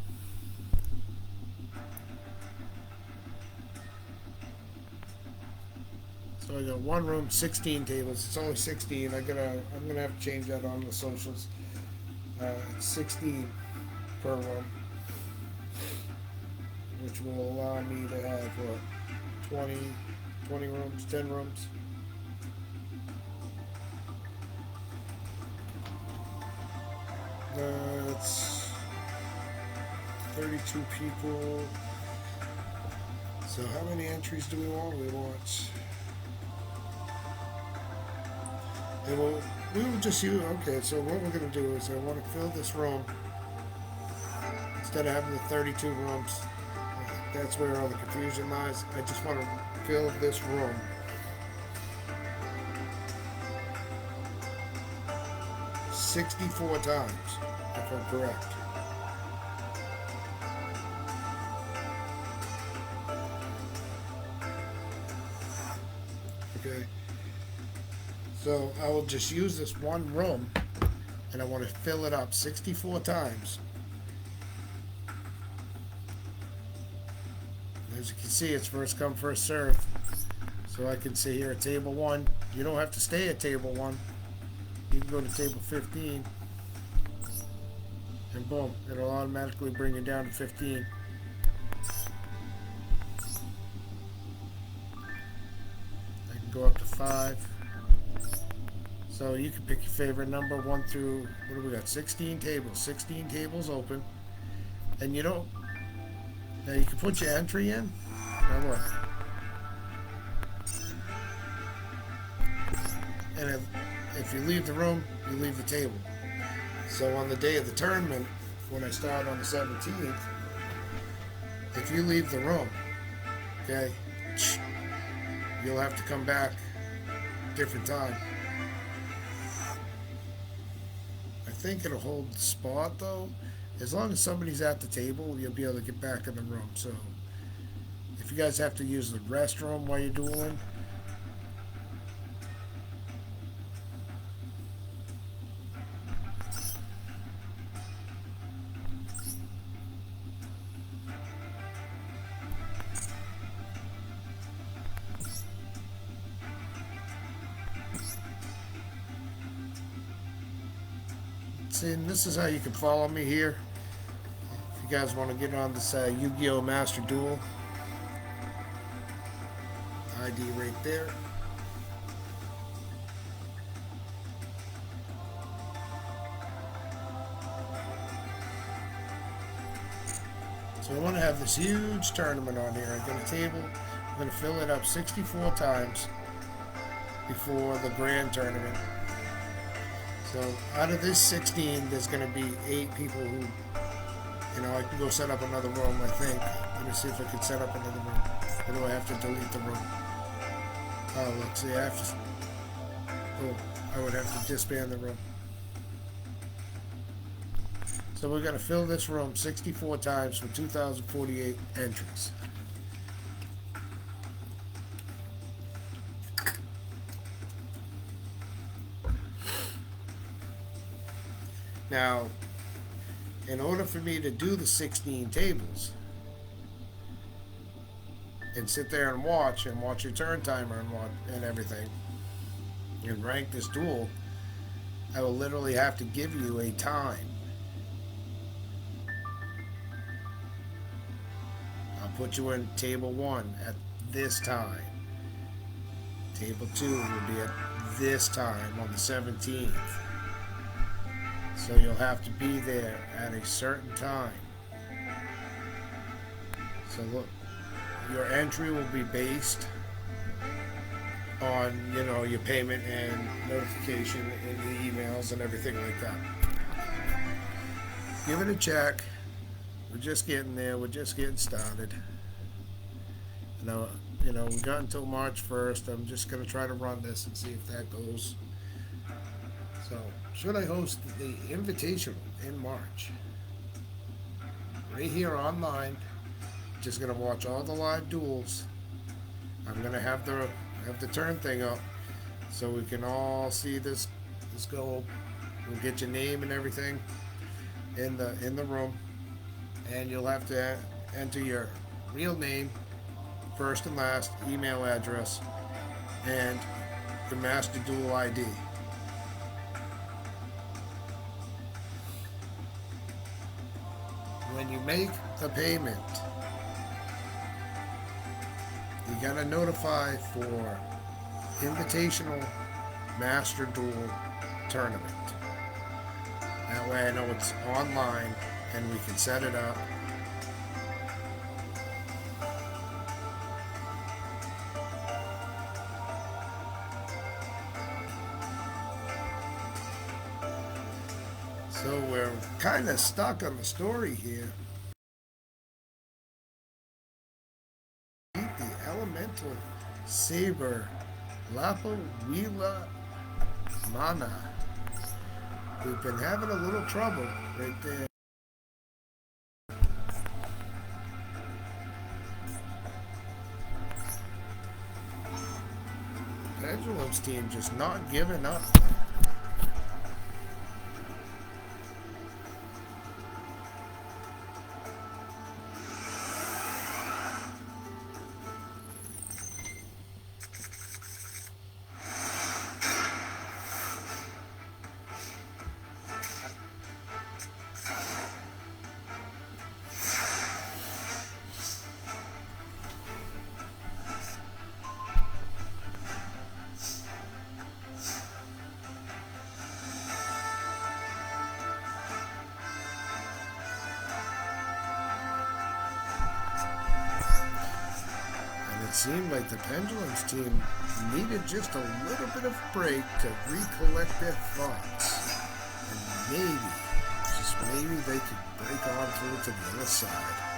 So I got one room, 16 tables. It's only 16. I'm gonna have to change that on the socials. 16 per room, which will allow me to have what, 20 rooms, 10 rooms. That's 32 people. So how many entries do we want? We want. And we will just use. Okay, so what we're going to do is I want to fill this room instead of having the 32 rooms. That's where all the confusion lies. I just want to fill this room. $64 times, if I'm correct. Okay. So I will just use this one room, and I want to fill it up 64 times. As you can see, it's first come, first serve. So I can say here at table 1, you don't have to stay at table 1. you can go to table 15, and boom, it'll automatically bring you down to 15. I can go up to 5. So you can pick your favorite number 1 through, what do we got? 16 tables. 16 tables open. And you don't, now you can put your entry in. Now what? And if you leave the room, you leave the table. So on the day of the tournament, when I start on the 17th, if you leave the room, okay, you'll have to come back different time. I think it'll hold the spot though. As long as somebody's at the table, you'll be able to get back in the room. So if you guys have to use the restroom while you're dueling, see, and this is how you can follow me here. If you guys want to get on this Yu-Gi-Oh! Master Duel, ID right there. So I want to have this huge tournament on here. I've got a table. I'm going to fill it up 64 times before the grand tournament. So out of this 16, there's going to be 8 people who, I can go set up another room, I think. Let me see if I can set up another room. Or do I have to delete the room? Oh, look, see, I have to, I would have to disband the room. So we're going to fill this room 64 times for 2,048 entries. Now, in order for me to do the 16 tables and sit there and watch your turn timer and everything and rank this duel, I will literally have to give you a time. I'll put you in table 1 at this time. Table 2 will be at this time on the 17th. So you'll have to be there at a certain time. So look, your entry will be based on, your payment and notification and the emails and everything like that. Give it a check. We're just getting there. We're just getting started. Now, we got until March 1st. I'm just going to try to run this and see if that goes. So, should I host the Invitational in March? Right here online. Just gonna watch all the live duels. I'm gonna have the turn thing up so we can all see this go. We'll get your name and everything in the room, and you'll have to enter your real name, first and last, email address, and the Master Duel ID. When you make the payment, you gotta notify for Invitational Master Duel Tournament. That way I know it's online and we can set it up. So we're kind of stuck on the story here. The Elemental Saber Lapo Wila Mana. We've been having a little trouble right there. Pendulum's team just not giving up. seemed like the Pendulum's team needed just a little bit of break to recollect their thoughts. And maybe, just maybe, they could break on through to the other side.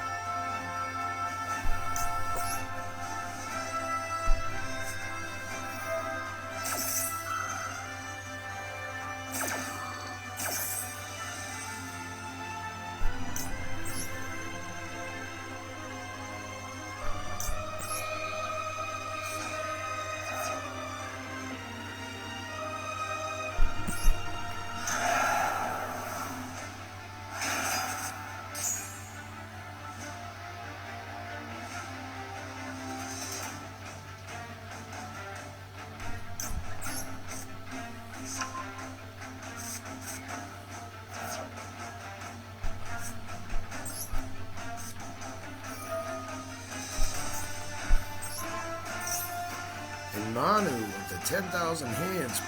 And Manu of the 10,000 Hands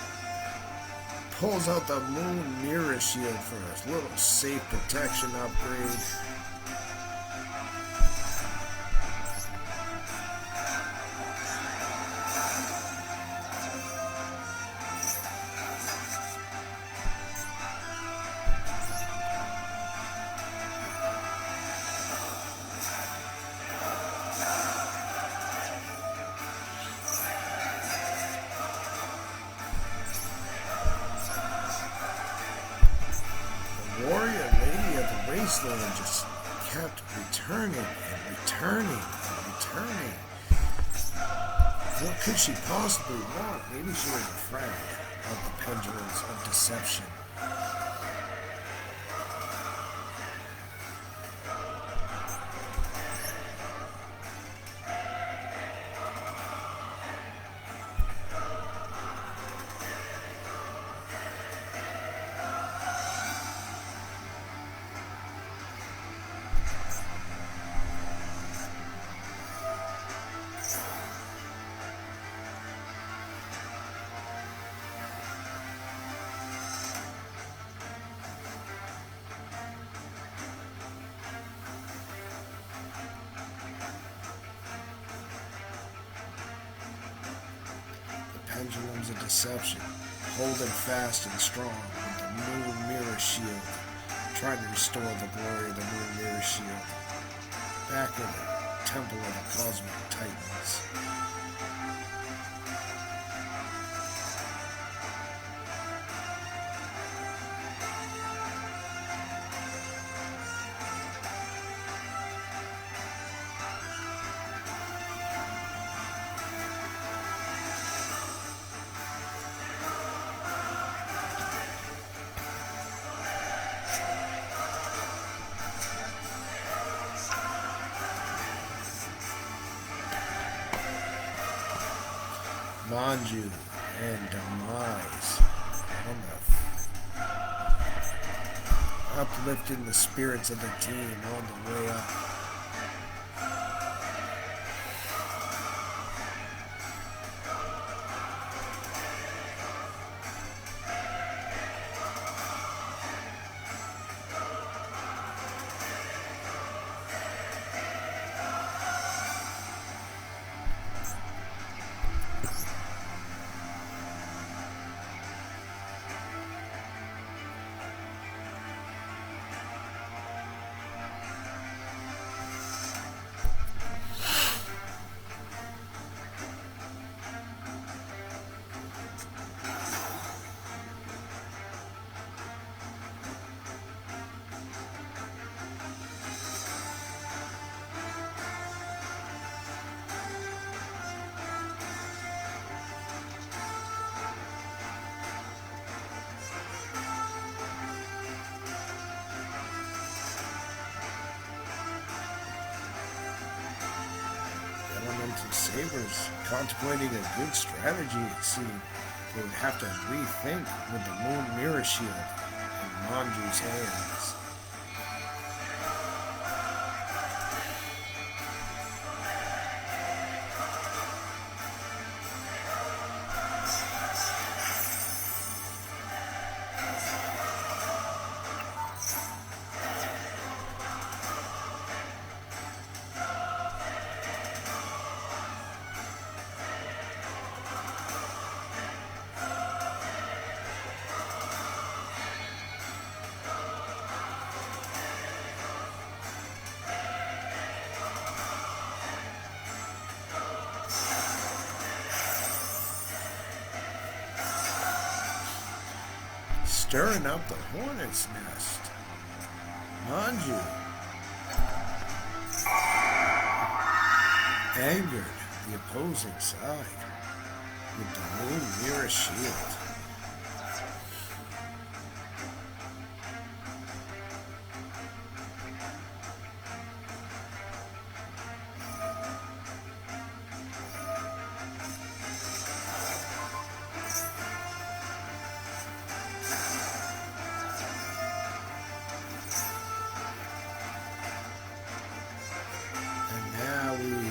pulls out the Moon Mirror Shield for a little safe protection upgrade. Warrior Lady of the Wasteland just kept returning and returning and returning. What could she possibly want? Maybe she was a friend of the Pendulums of Deception. Pendulums of Deception, holding fast and strong with the Moon Mirror Shield, trying to restore the glory of the Moon Mirror Shield back in the Temple of the Cosmic Titans. Manju and Demise on the uplifting the spirits of the team on the way up. Elemental Sabers contemplating a good strategy, it seemed. They would have to rethink with the Moon Mirror Shield in Manju's hands. stirring up the hornet's nest. Manju, angered the opposing side with the moon mirror shield.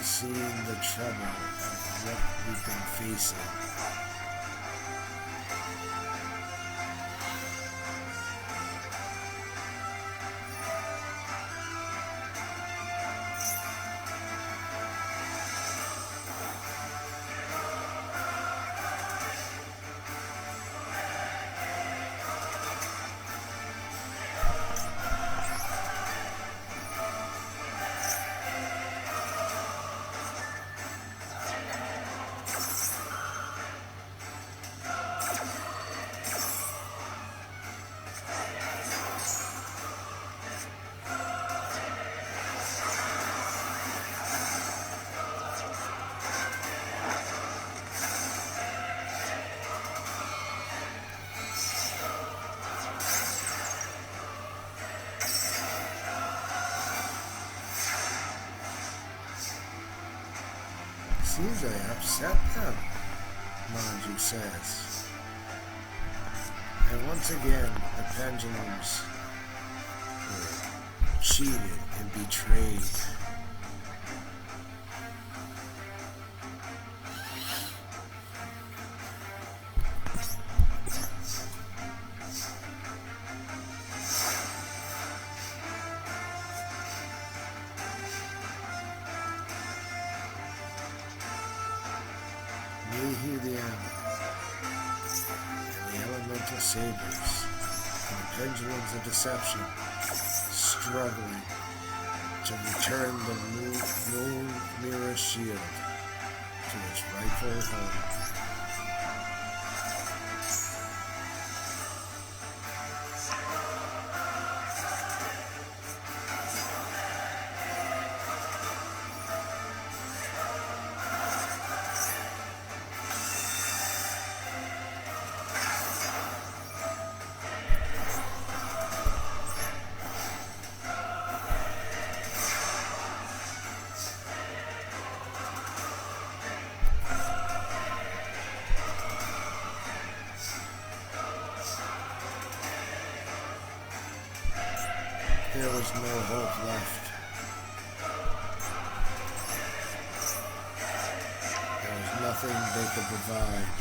Seeing the trouble of what we've been facing. Seems I upset them, Manju says. And once again, the pendulums were cheated and betrayed. Mehi the Owl, and the Elemental Sabers, and the Pendulums of Deception, struggling to return the Moon Mirror Shield to its rightful home. There was no hope left. There was nothing they could provide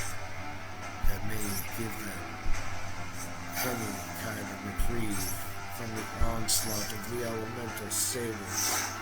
that may give them any kind of reprieve from the onslaught of the Elemental Sabers.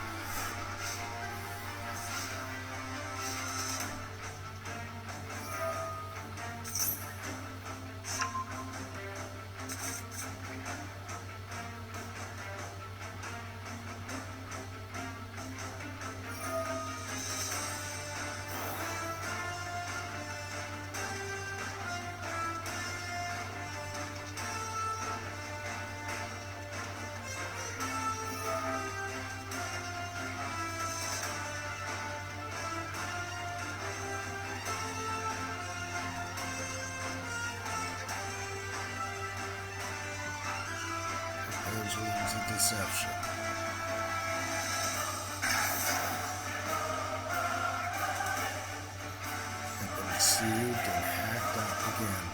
Pendulums of Deception. Have been deceived and hacked up again.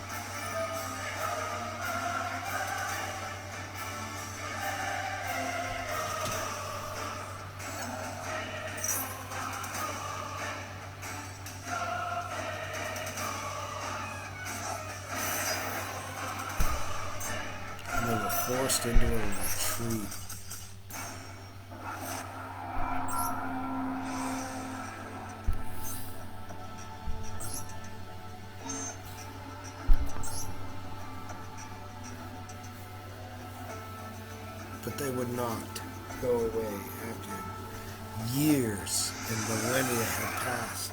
And they were forced into a retreat. But they would not go away after years and millennia had passed.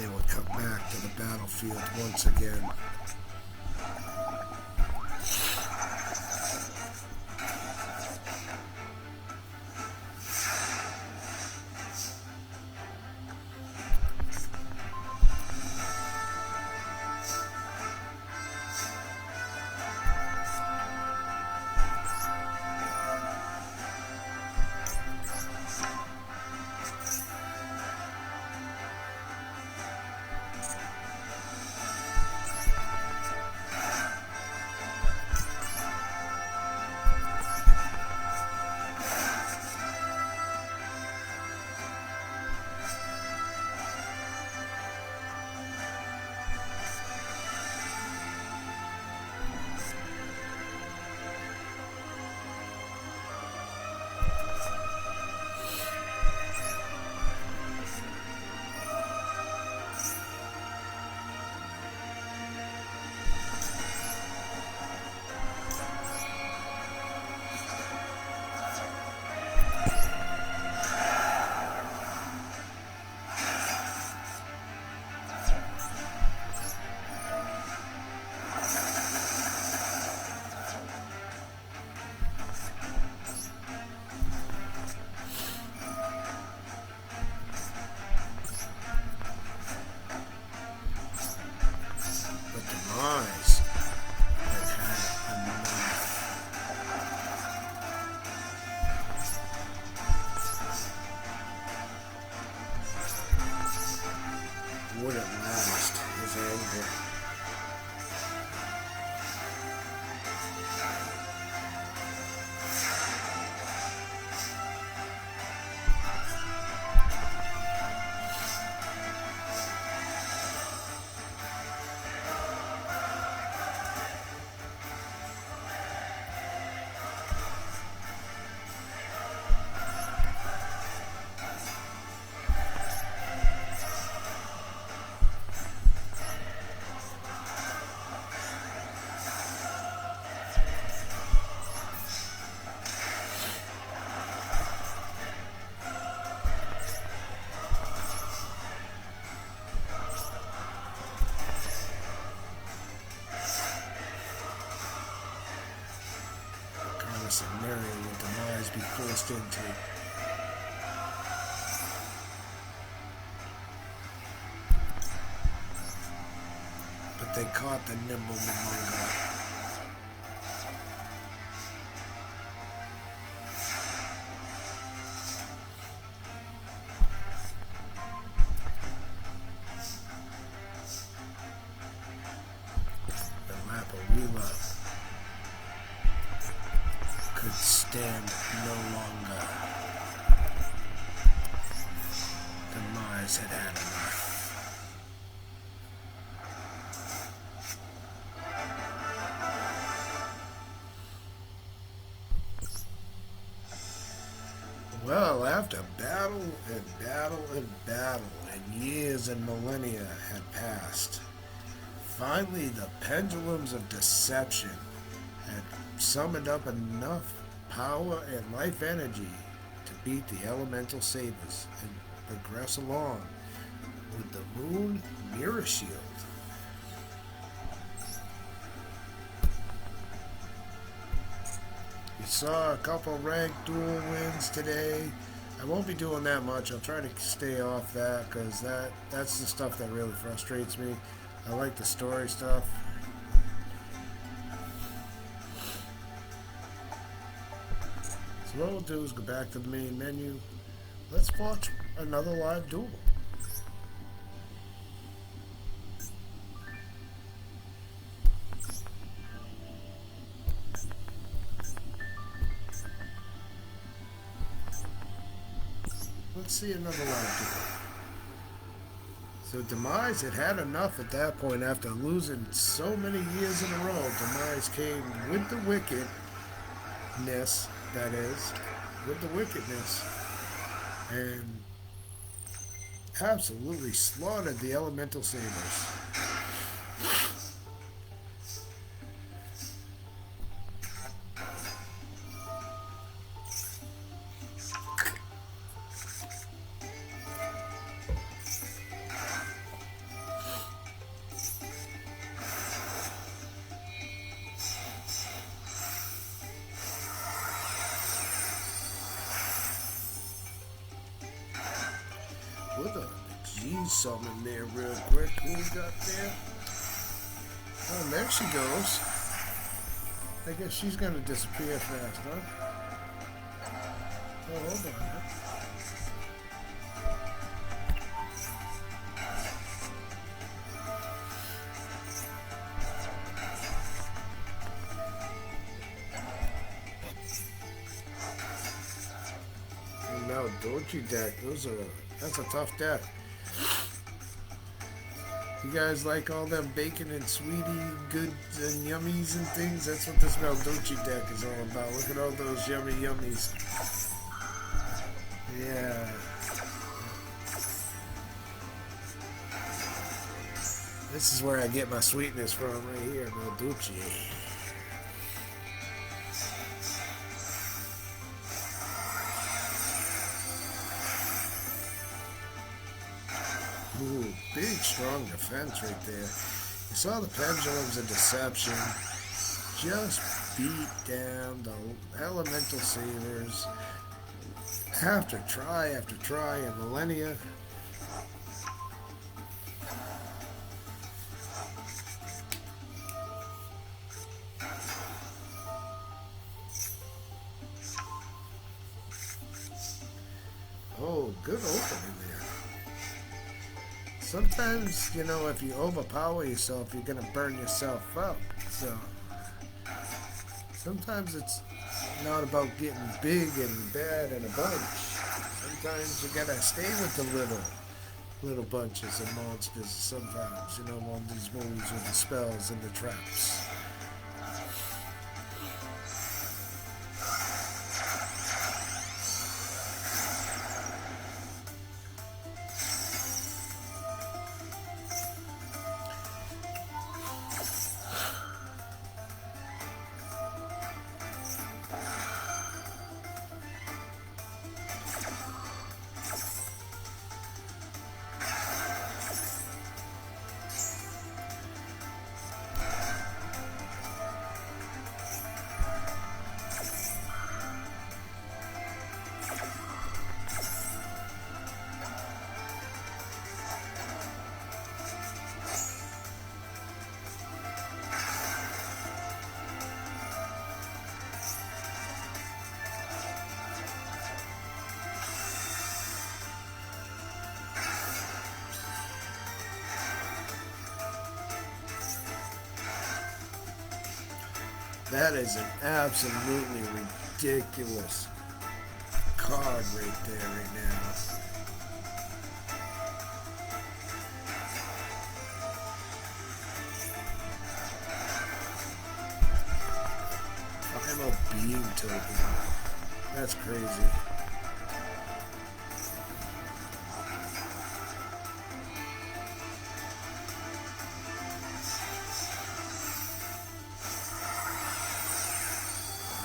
they would come back to the battlefield once again. Wouldn't last his anger. Scenario would Demise be forced into. But they caught the nimble Momonga. The Lapawila could stand no longer. Demise had had enough. Well, after battle and battle and battle, and years and millennia had passed, finally the pendulums of deception had summoned up enough power and life energy to beat the elemental sabers and progress along with the Moon Mirror Shield. We saw a couple ranked duel wins today. I won't be doing that much. I'll try to stay off that because that's the stuff that really frustrates me. I like the story stuff. So what we'll do is go back to the main menu. Let's watch another live duel. Let's see another live duel. So Demise had had enough at that point after losing so many years in a row. Demise came with the wickedness, that is, with the wickedness, and absolutely slaughtered the elemental sabers. summon there real quick. Who we got there? Oh, there she goes. I guess she's gonna disappear fast, huh? Oh, hold on. Huh? Now, Doji deck. That's a tough deck. You guys like all them bacon and sweetie goods and yummies and things? That's what this Maldochi deck is all about. Look at all those yummy yummies. Yeah. This is where I get my sweetness from, right here, Maldochi. Ooh, big, strong defense right there. You saw the Pendulums of Deception just beat down the Elemental Savers after try in Millennia. Oh, good opening there. Sometimes, you know, if you overpower yourself, you're going to burn yourself out. So, sometimes it's not about getting big and bad in a bunch. Sometimes you got to stay with the little bunches of monsters sometimes, you know, on these moves with the spells and the traps. That is an absolutely ridiculous card right there, right now. Primal Being Token. That's crazy.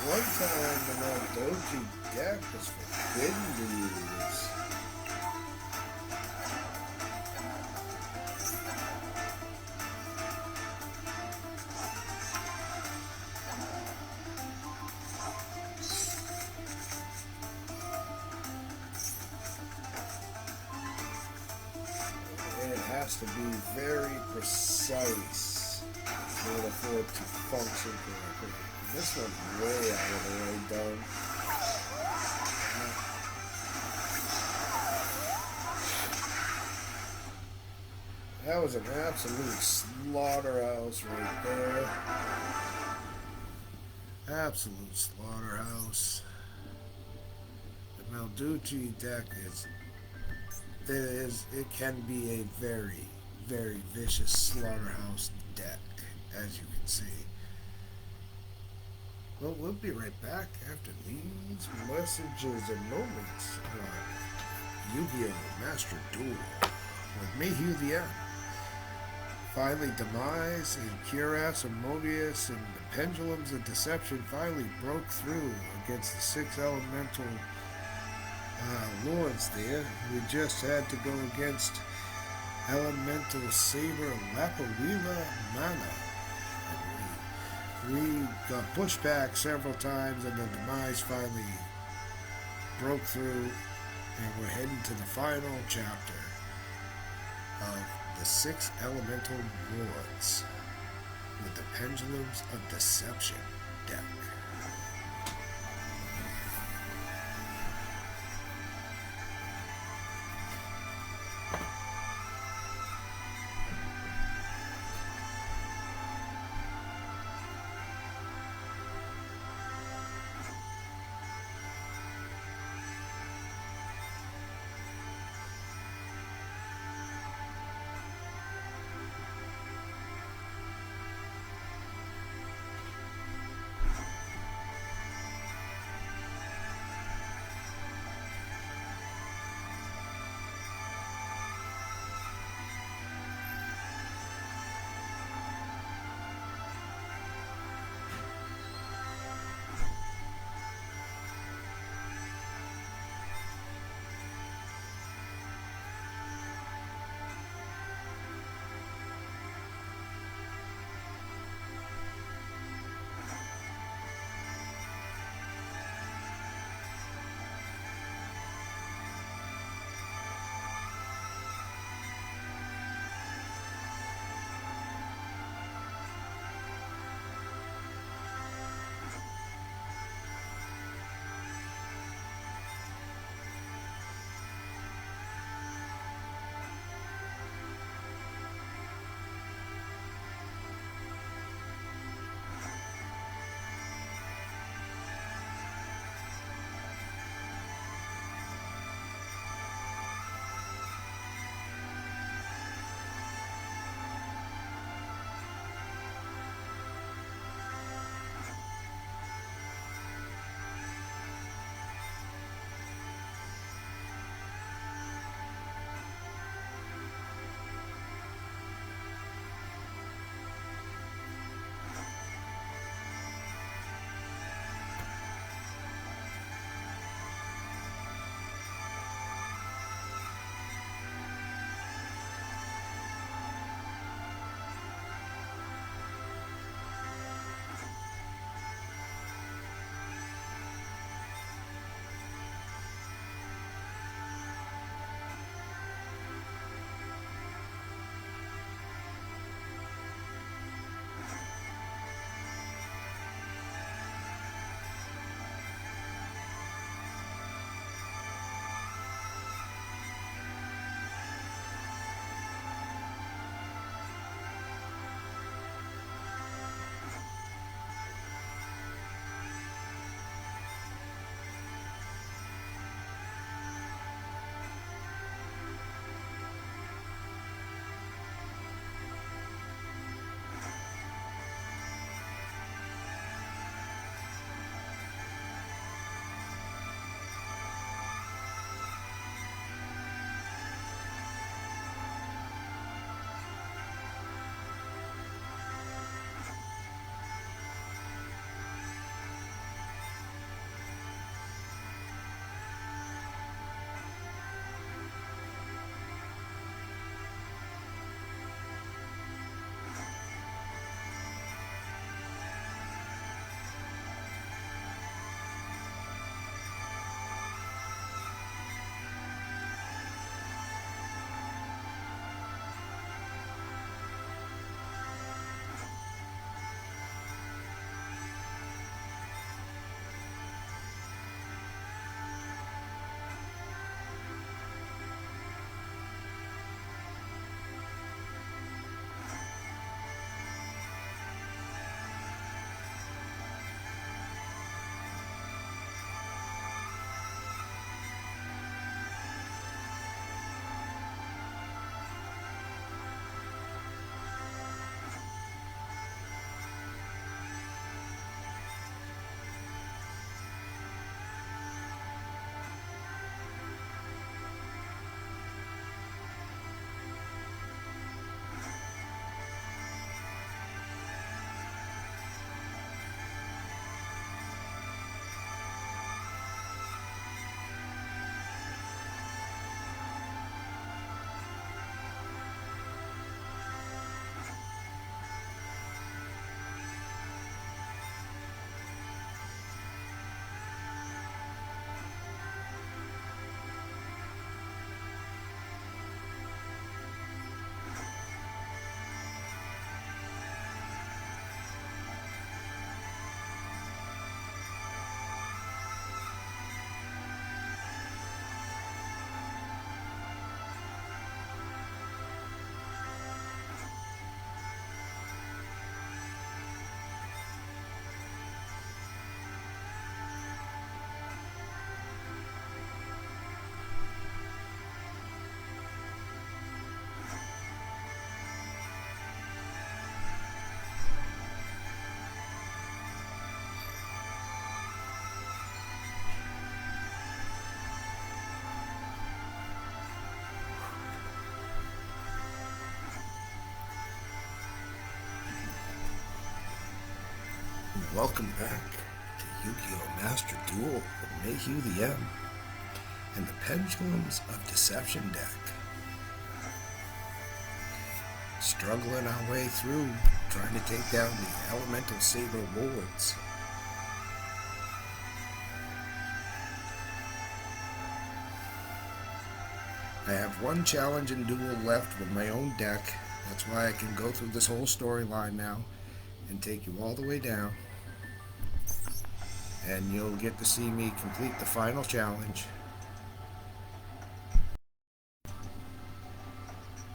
One time the Maldoji deck was forbidden to use. And it has to be very precise in order for it to function correctly. This one's way out of the way done. That was an absolute slaughterhouse right there. Absolute slaughterhouse. The Maldoji deck it can be a very, very vicious slaughterhouse deck, as you can see. Well, we'll be right back after these messages and moments on Yu-Gi-Oh! Master Duel with me, Hugh the M. Finally, Demise and Cuirass and Mobius and the Pendulums of Deception finally broke through against the 6 elemental lords there. We just had to go against Elemental Saber Lapawila Mana. We got pushed back several times, and the Demise finally broke through, and we're heading to the final chapter. of the Six Elemental Lords with the Pendulums of Deception deck. Welcome back to Yu-Gi-Oh! Master Duel with Mayhew the M and the Pendulums of Deception deck. Struggling our way through, trying to take down the Elemental Saber Lords. I have one challenge and duel left with my own deck. That's why I can go through this whole storyline now and take you all the way down. And you'll get to see me complete the final challenge.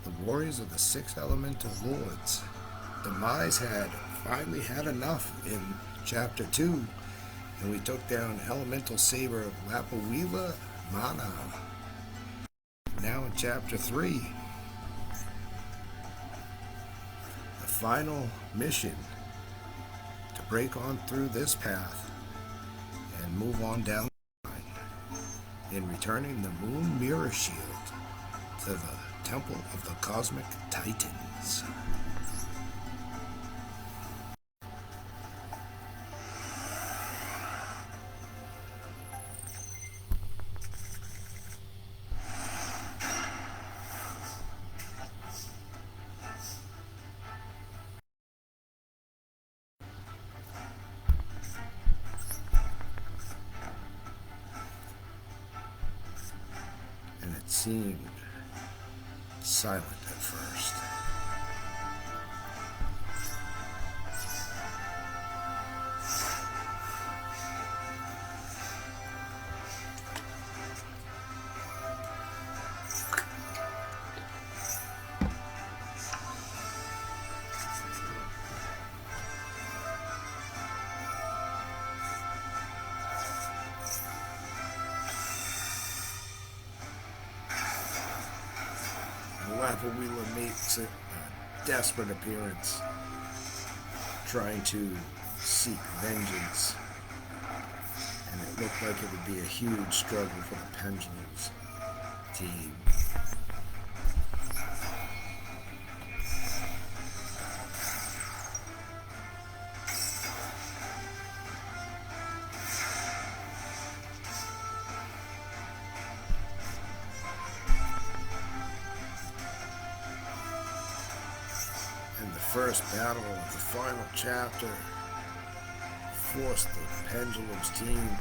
The Warriors of the Six Elemental Lords. Demise had finally had enough in Chapter 2, and we took down Elemental Saber of Lapuila Mana. Now in Chapter 3, the final mission to break on through this path and move on down the line in returning the Moon Mirror Shield to the Temple of the Cosmic Titans. And it seemed silent at first. Lapuila makes a desperate appearance, trying to seek vengeance, and it looked like it would be a huge struggle for the Pendulums team. First battle of the final chapter forced the Pendulums team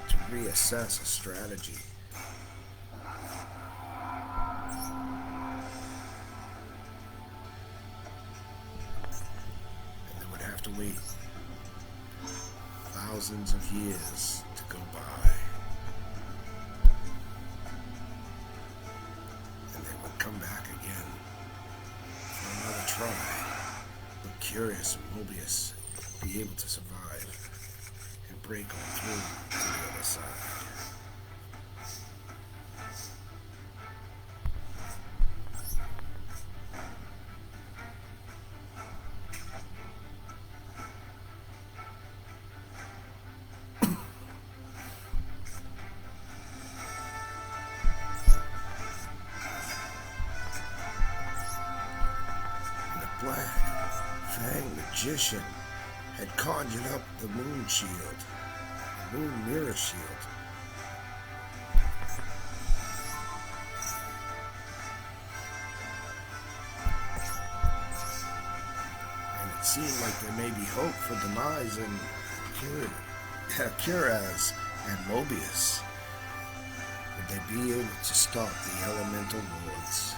to reassess a strategy. And they would have to wait thousands of years to go by. And they would come back again for another try. Curious and Mobius be able to survive and break on through to the other side. And the Black Fang Magician had conjured up the Moon Shield, the Moon Mirror Shield. And it seemed like there may be hope for Demise and Curaz and Mobius. Would they be able to stop the Elemental Lords?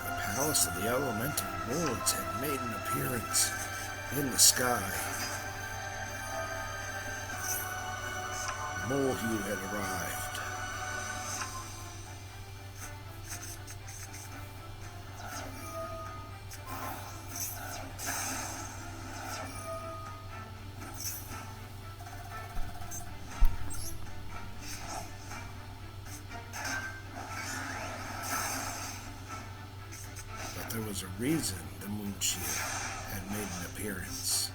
The Palace of the Elemental Lords had made an appearance in the sky. Mayhew had arrived. there was a reason the moon shield had made an appearance.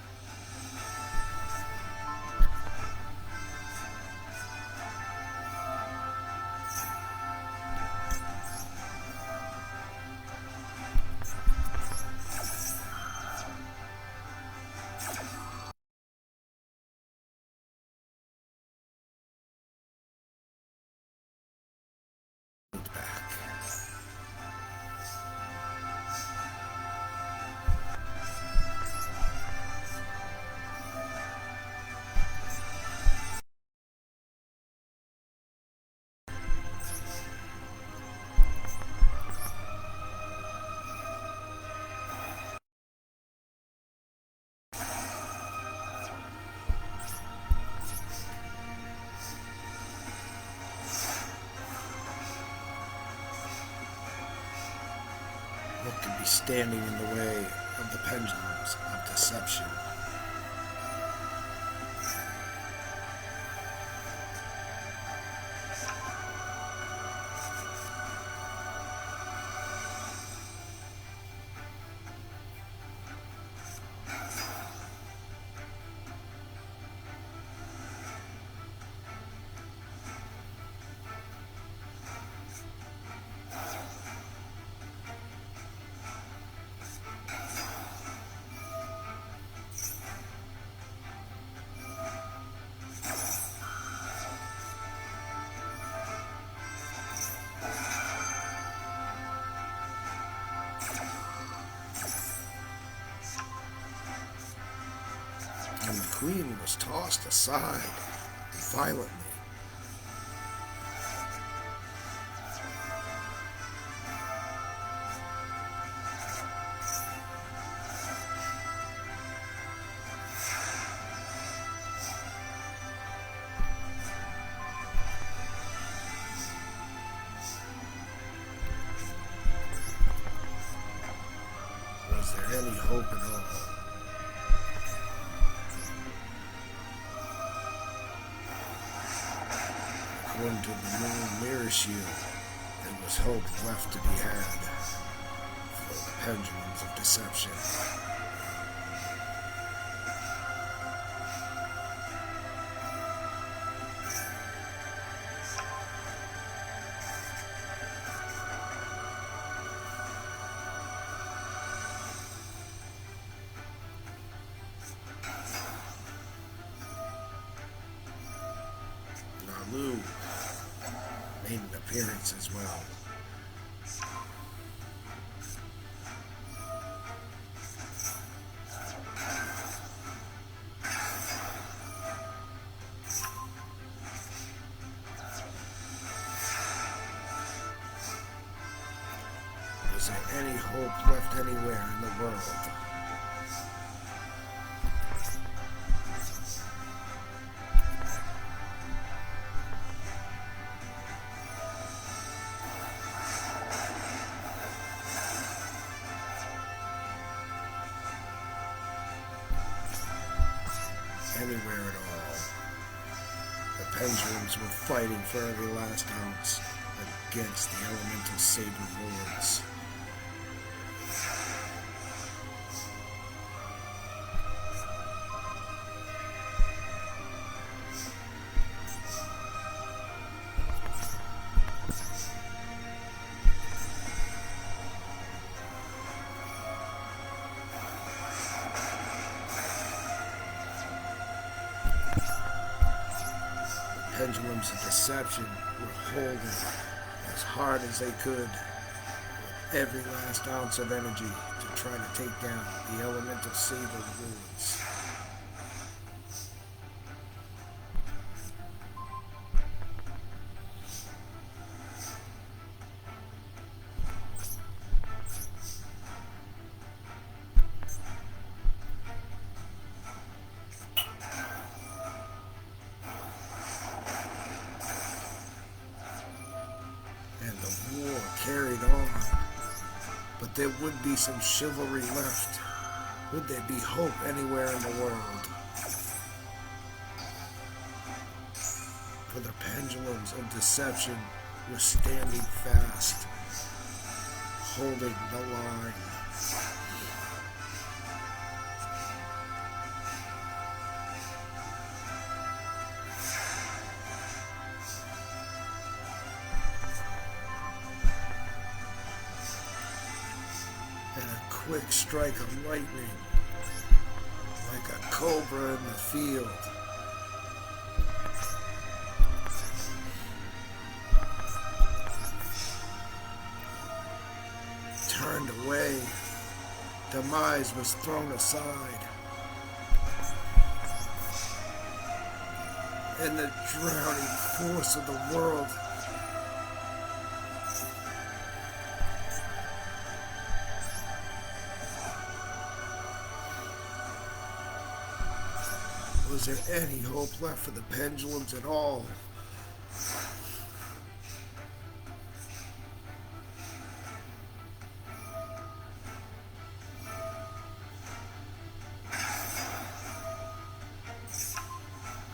What could be standing in the way of the pendulums of deception? And the queen was tossed aside violently. Was there any hope at all? According to the moon mirror shield, there was hope left to be had for the pendulums of deception. Nalu made an appearance as well. Was there any hope left anywhere in the world? Anywhere at all. The pendulums were fighting for every last ounce against the elemental saber lords. Pendulums of deception were holding as hard as they could with every last ounce of energy to try to take down the elemental saber lords. And the war carried on. But there would be some chivalry left. Would there be hope anywhere in the world? For the pendulums of deception were standing fast, holding the line. And a quick strike of lightning, like a cobra in the field. Turned away, demise was thrown aside, and the drowning force of the world was there any hope left for the pendulums at all?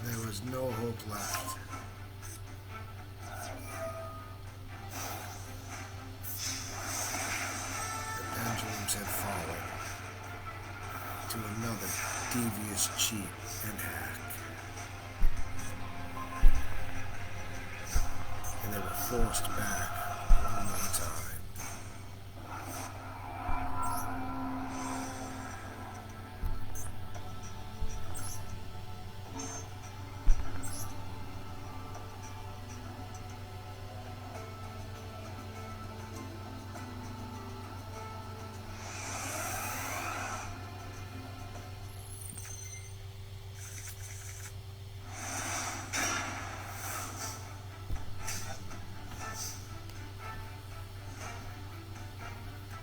There was no hope left. The pendulums had fallen to another devious cheat and hack. And they were forced back one more time.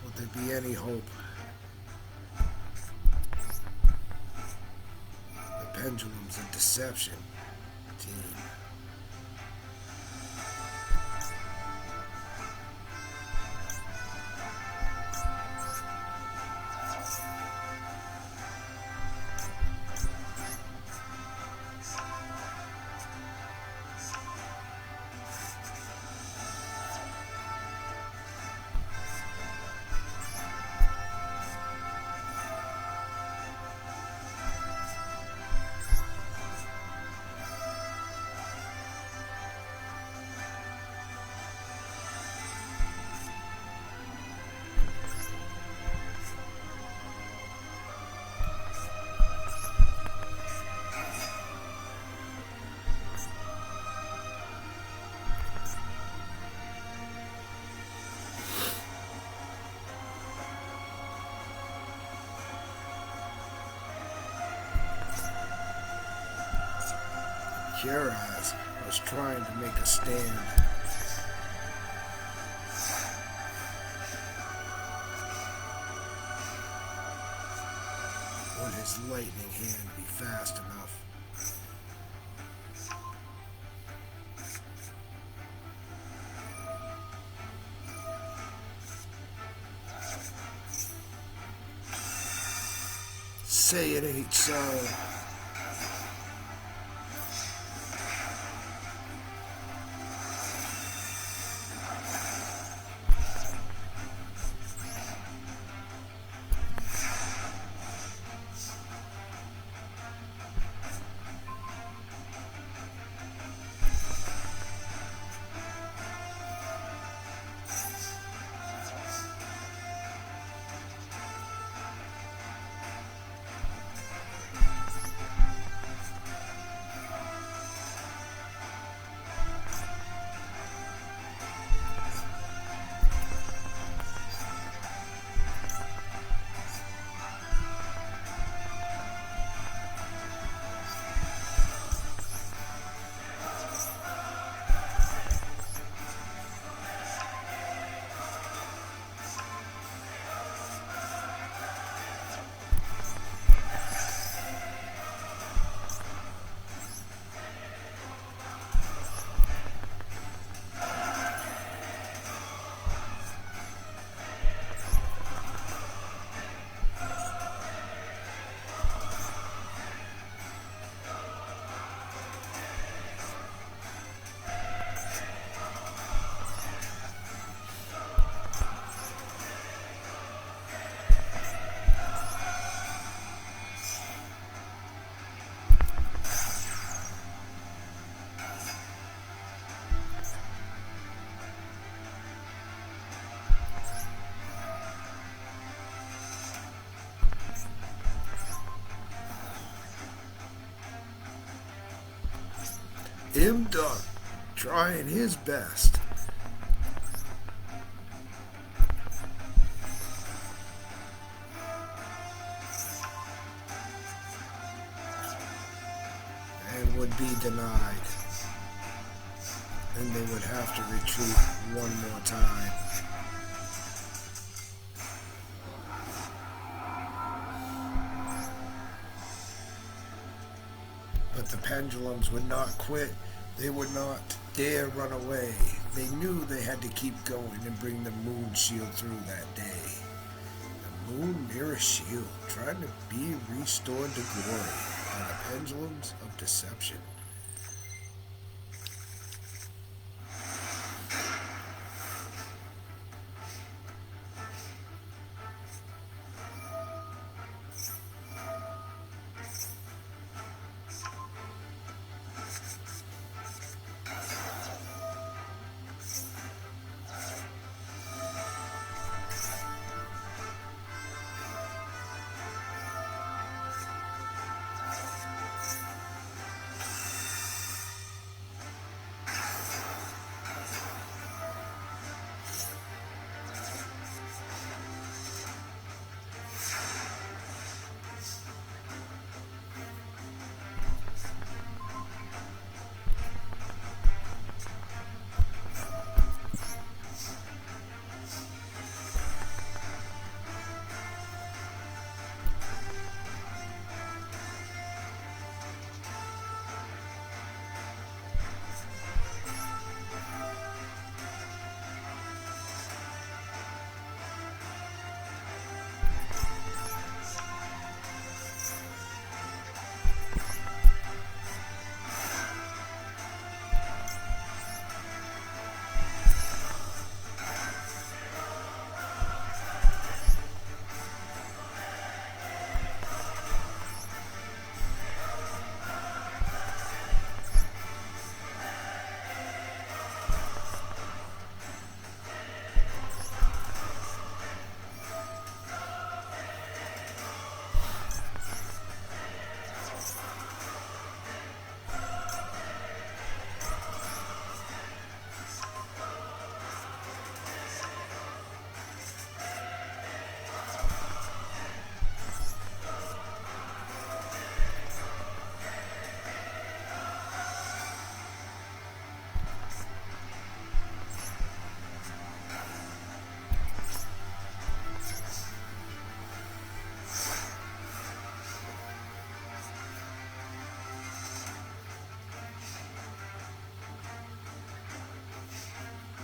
Would there be any hope? The pendulum's a deception, team. Curaz was trying to make a stand. Would his lightning hand be fast enough? Say it ain't so. M-Duck trying his best. And would be denied. And they would have to retreat one more time. But the pendulums would not quit. They would not dare run away. They knew they had to keep going and bring the moon shield through that day. The moon mirror shield, trying to be restored to glory by the pendulums of deception.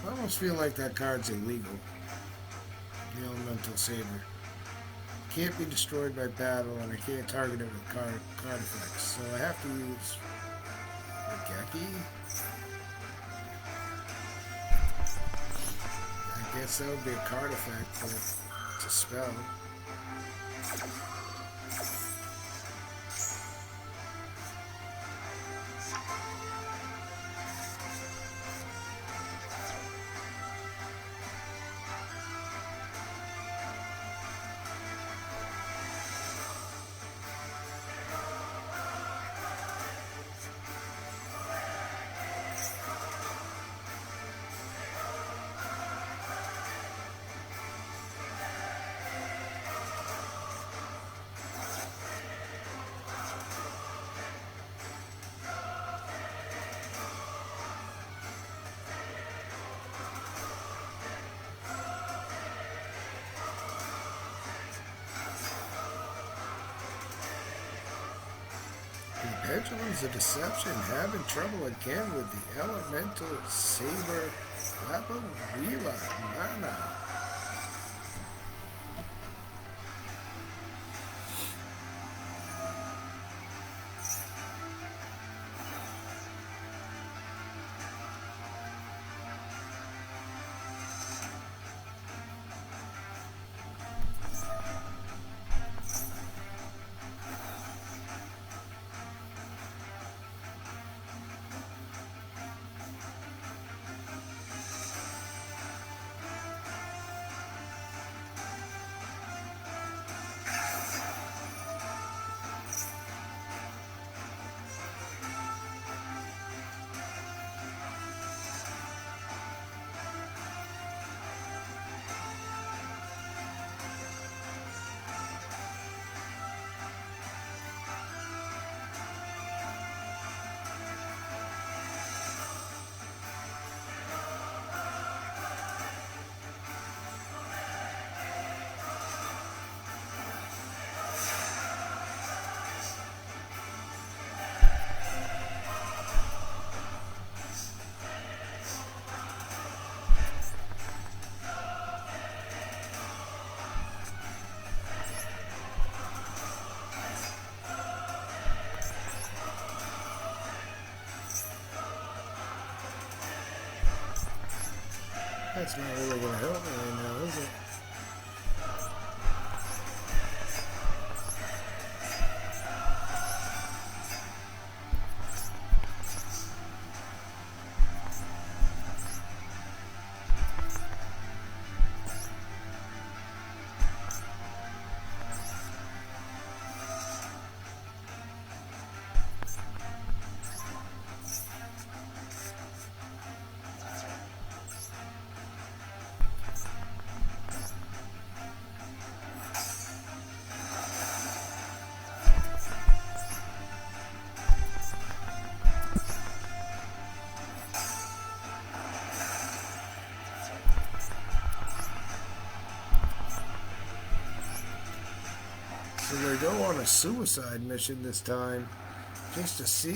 I almost feel like that card's illegal. The Elemental Saber. Can't be destroyed by battle, and I can't target it with card effects. So I have to use Raigeki. I guess that would be a card effect, but it's a spell. The Pendulums of Deception having trouble again with the Elemental Saber Lapuila Mana. That's not really going to help me right now, is it? So they go on a suicide mission this time, just to see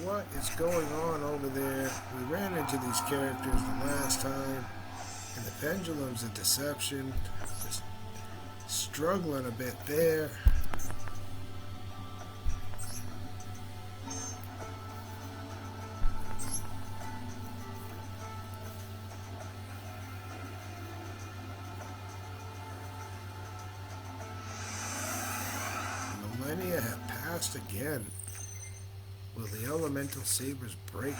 what is going on over there. We ran into these characters the last time, and the Pendulum's a deception. Just struggling a bit there. Millennia have passed again. Will the Elemental Sabers break?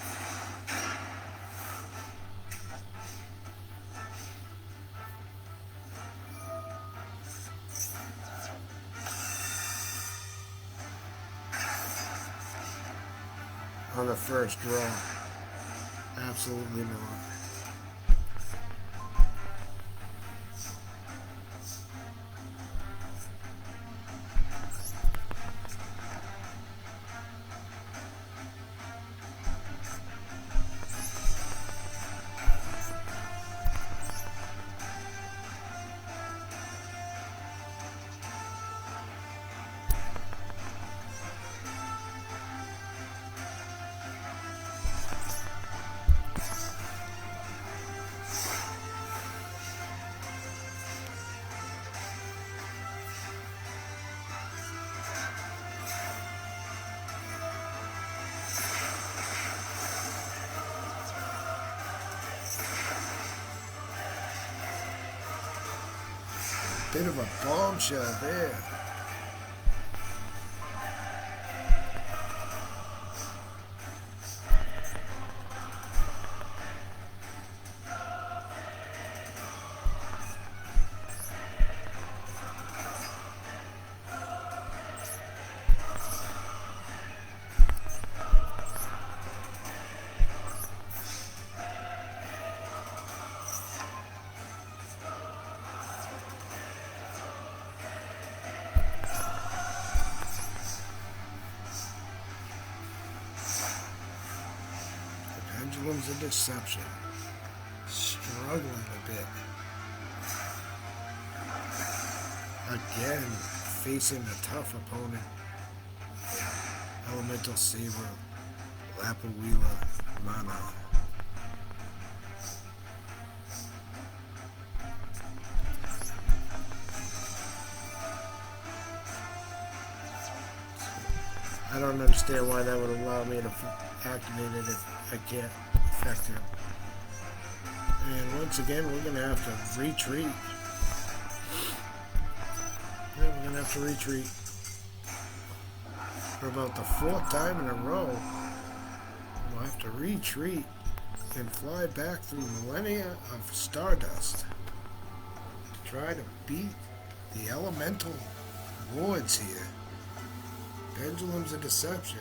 On the first draw? Absolutely not. Bit of a bombshell there. Pendulum's a deception. Struggling a bit. Again, facing a tough opponent. Elemental Saber, Lapuila, Mana. I don't understand why that would allow me to activate it if I can't affect him. And once again, we're going to have to retreat. Yeah, we're going to have to retreat. For about the 4th time in a row, we'll have to retreat and fly back through millennia of Stardust to try to beat the Elemental Lords here. Pendulum's a deception.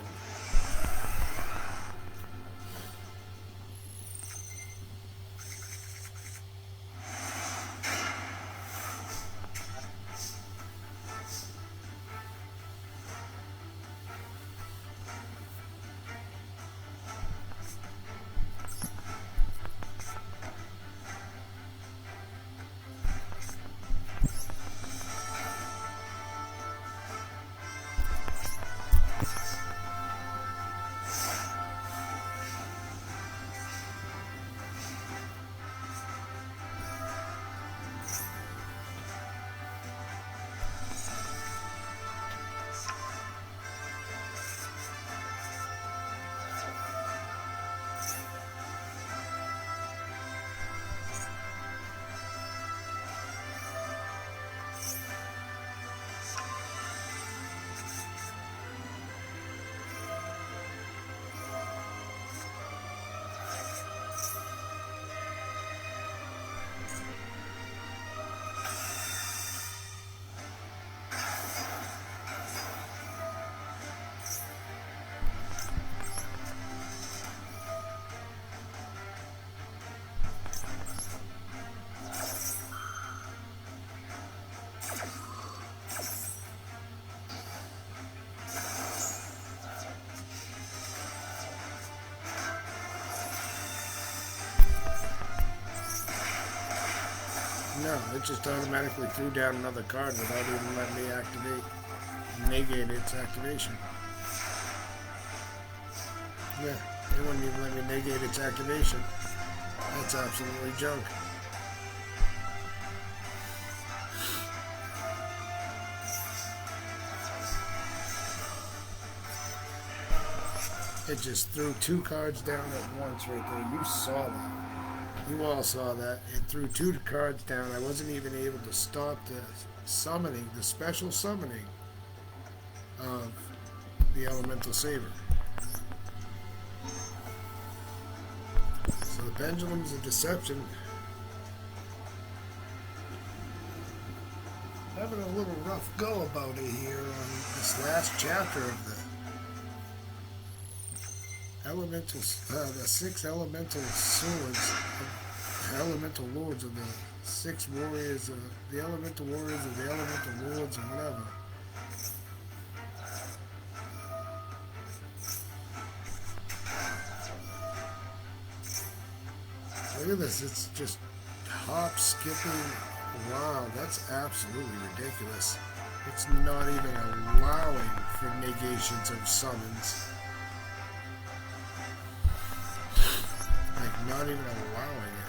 No, it just automatically threw down another card without even letting me negate its activation. Yeah, it wouldn't even let me negate its activation. That's absolutely junk. It just threw two cards down at once right there. You saw that. You all saw that. It threw two cards down. I wasn't even able to stop the summoning, the special summoning of the Elemental Saber. So the Pendulum's a deception. Having a little rough go about it here on this last chapter of the the 6 elemental swords, elemental lords of the 6 warriors, the elemental warriors of the elemental lords, or whatever. Look at this, it's just hop, skipping. Wow, that's absolutely ridiculous. It's not even allowing for negations of summons. Like, not even allowing it.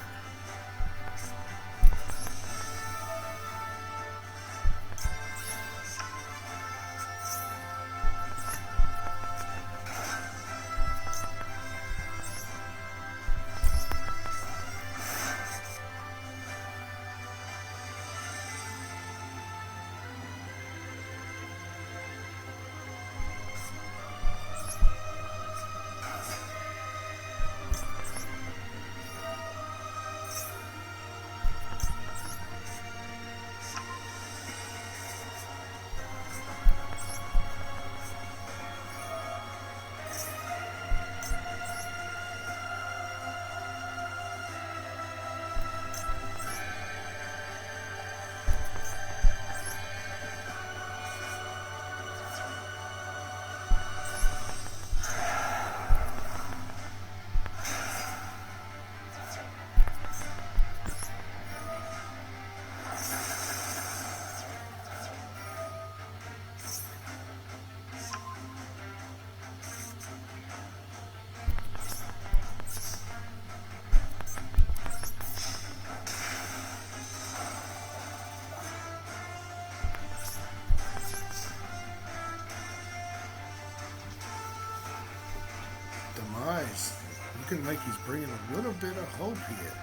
Demise. Looking like he's bringing a little bit of hope here.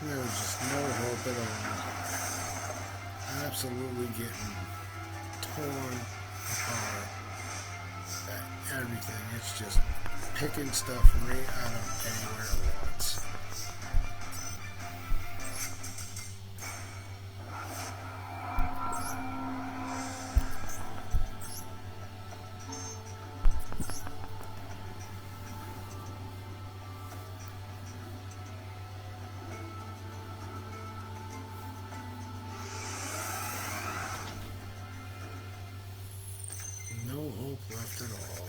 There was just no hope at all. Absolutely getting torn apart. Everything. It's just picking stuff right out of anywhere at once. No hope left at all.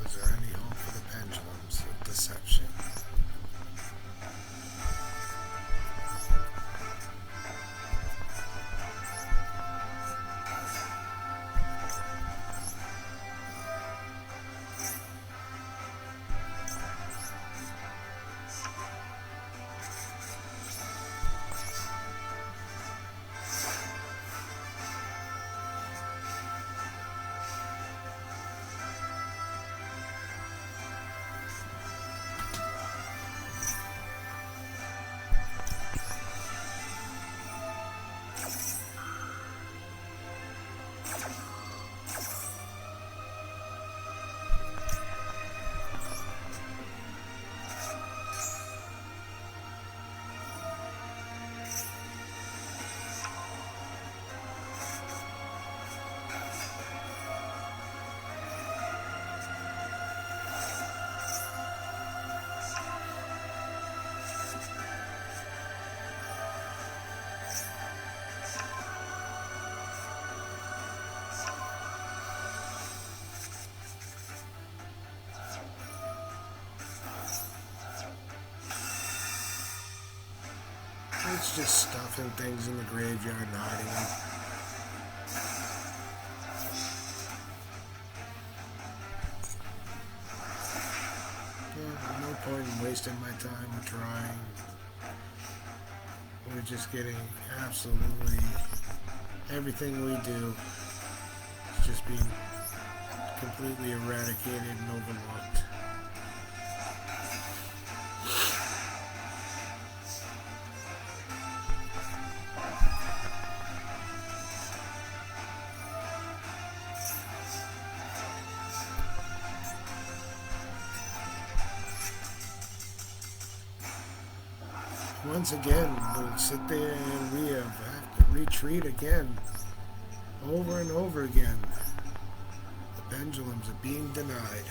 Was there any hope for the pendulums of deception? It's just stuffing things in the graveyard and hiding them. Yeah, no point in wasting my time trying. We're just getting absolutely everything we do is just being completely eradicated and overlooked. Once again, we'll sit there and we have to retreat again, over and over again. The pendulums are being denied.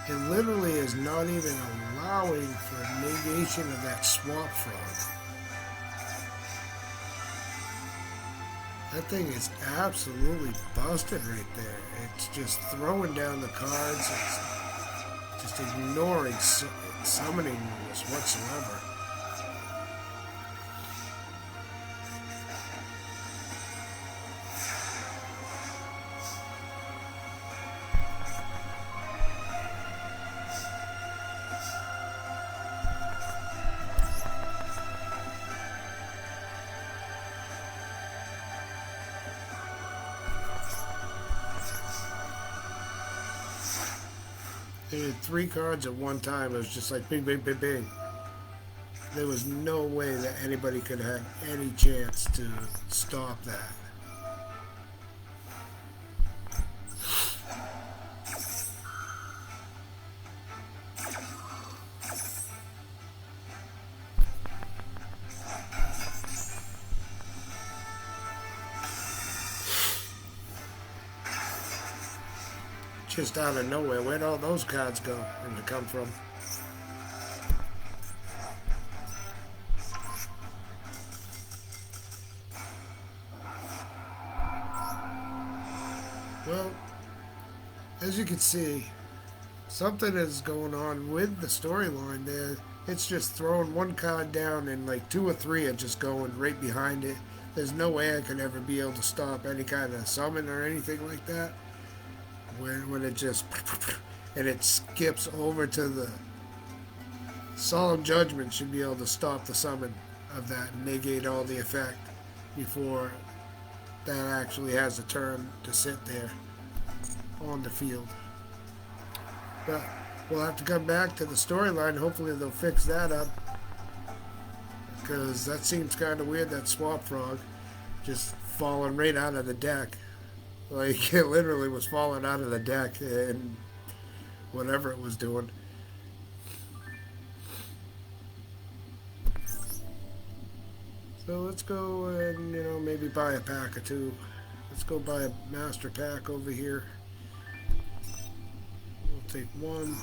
It literally is not even allowing for negation of that swamp frog. That thing is absolutely busted right there. It's just throwing down the cards. It's just ignoring summoning rules whatsoever. They had 3 cards at one time. It was just like bing, bing, bing, bing. There was no way that anybody could have any chance to stop that. just out of nowhere. Where'd all those cards go and come from? Well, as you can see, something is going on with the storyline there. It's just throwing one card down and like two or three are just going right behind it. There's no way I could ever be able to stop any kind of summon or anything like that. When it just and it skips over to the Solemn Judgment should be able to stop the summon of that and negate all the effect before that actually has a turn to sit there on the field. But we'll have to come back to the storyline. Hopefully they'll fix that up, because that seems kind of weird, that Swamp Frog just falling right out of the deck. Like, it literally was falling out of the deck and whatever it was doing. So let's go and, maybe buy a pack or two. Let's go buy a master pack over here. We'll take one.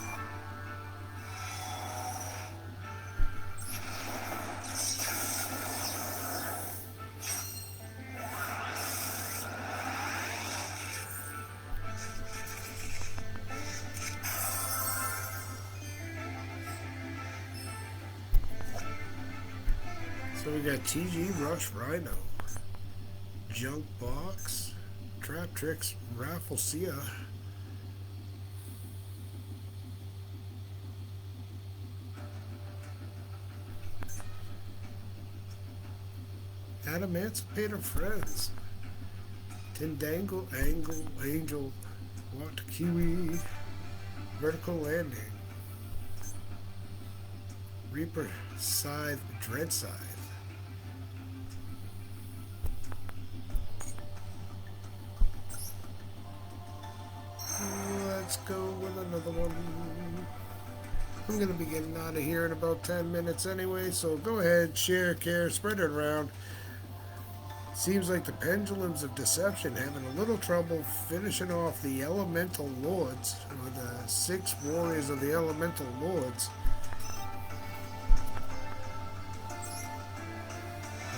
So we got TG Rush Rhino, Junk Box, Trap Tricks, Rafflesia, Adamantipator Friends, Tindangle Angel, What Kiwi, Vertical Landing, Reaper Scythe, Dread Scythe. Let's go with another one. I'm going to be getting out of here in about 10 minutes anyway, so go ahead, share, care, spread it around. Seems like the Pendulums of Deception having a little trouble finishing off the Elemental Lords, or the 6 Warriors of the Elemental Lords.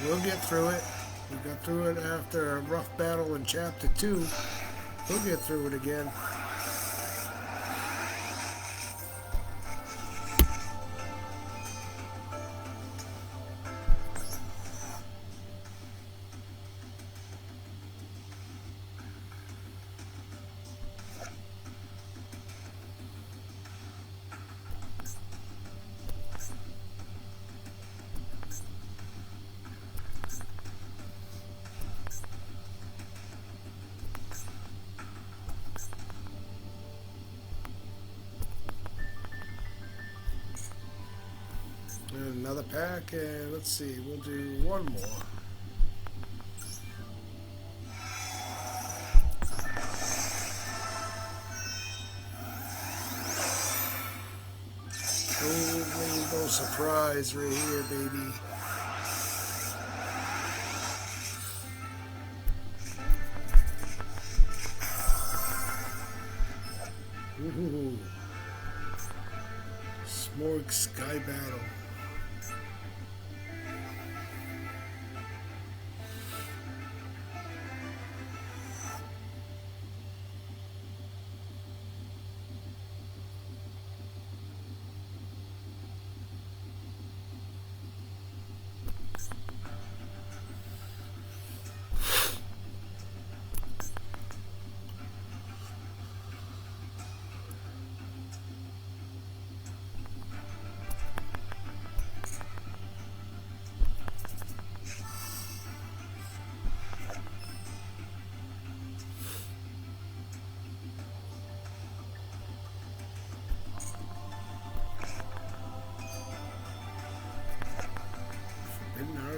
We'll get through it. We got through it after a rough battle in Chapter 2. We'll get through it again. Another pack, and let's see, we'll do one more. Oh, rainbow surprise right here, baby. Ooh. Smorg Sky Battle.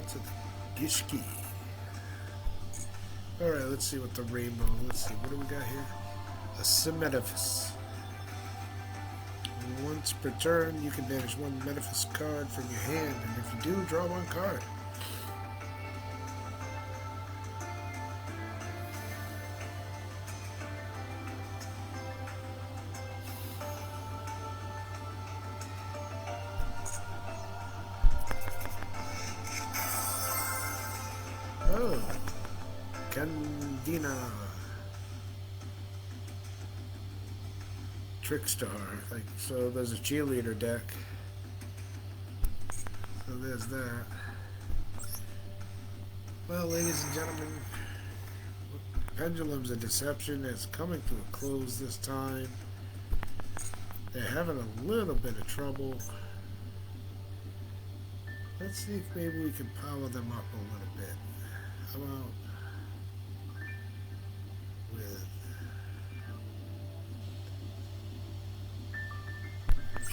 To the Gishki. Alright, let's see what the rainbow. Let's see, what do we got here? A Symmetriphus. Once per turn, you can banish one Metaphys card from your hand, and if you do, draw one card. Oh, Candina. Trickstar. Like, so there's a cheerleader deck. So there's that. Well, ladies and gentlemen, Pendulums of Deception is coming to a close this time. They're having a little bit of trouble. Let's see if maybe we can power them up a little bit. How about with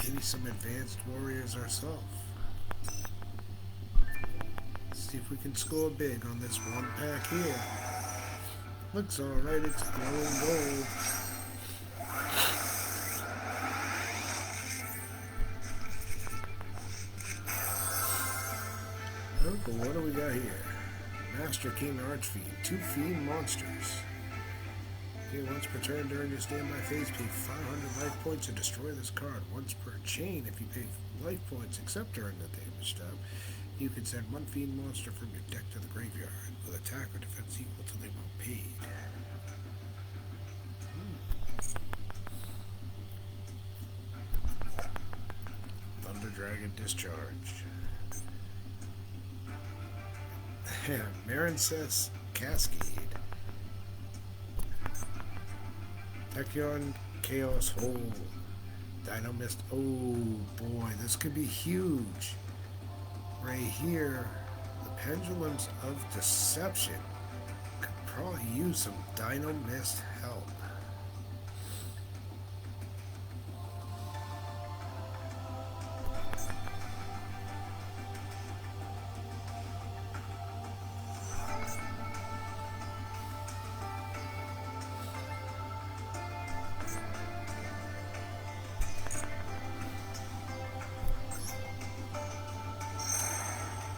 maybe some advanced warriors ourselves? See if we can score big on this one pack here. Looks alright, it's glowing gold. Oh, what do we got here? Master King Archfiend, 2 Fiend monsters. Okay, once per turn during your standby phase, pay 500 life points to destroy this card. Once per chain, if you pay life points except during the damage step, you can send 1 Fiend monster from your deck to the graveyard with attack or defense equal to the amount paid. Thunder Dragon Discharge. Marincess Cascade. Tachyon Chaos Hole. Dynamist. Oh boy, this could be huge. Right here, the Pendulums of Deception could probably use some Dynamist help.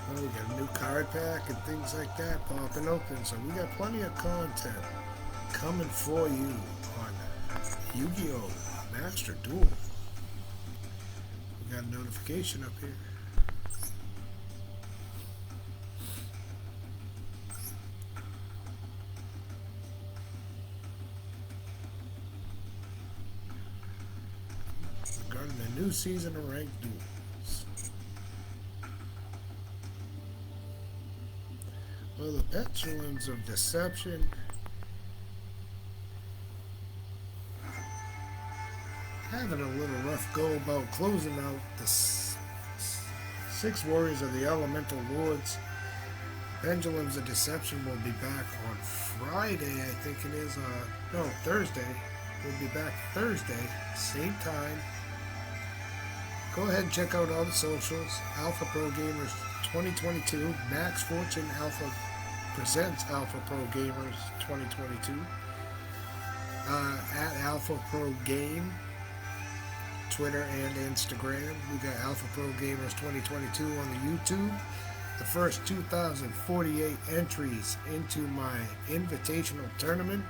We got a new card pack and things like that popping open, so we got plenty of content coming for you on Yu-Gi-Oh! Master Duel. We got a notification up here. Regarding the new season of Ranked Duels. Well, the Pendulums of Deception having a little rough go about closing out the 6 Warriors of the Elemental Lords. Pendulums of Deception will be back on Friday, I think it is. No, Thursday. We'll be back Thursday, same time. Go ahead and check out all the socials. Alpha Pro Gamers 2022. Max Fortune Alpha presents Alpha Pro Gamers 2022. At Alpha Pro Game, Twitter and Instagram. We got Alpha Pro Gamers 2022 on the YouTube. The first 2,048 entries into my invitational tournament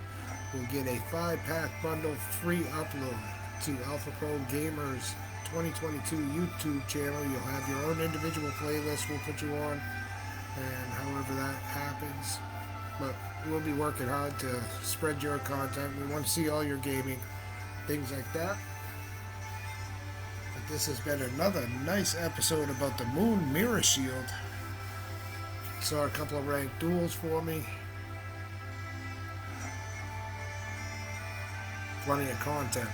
will get a 5-pack bundle free upload to Alpha Pro Gamers 2022 YouTube channel. You'll have your own individual playlist we'll put you on, and however that happens. But we'll be working hard to spread your content. We want to see all your gaming, things like that. But this has been another nice episode about the Moon Mirror Shield. Saw a couple of ranked duels for me. Plenty of content.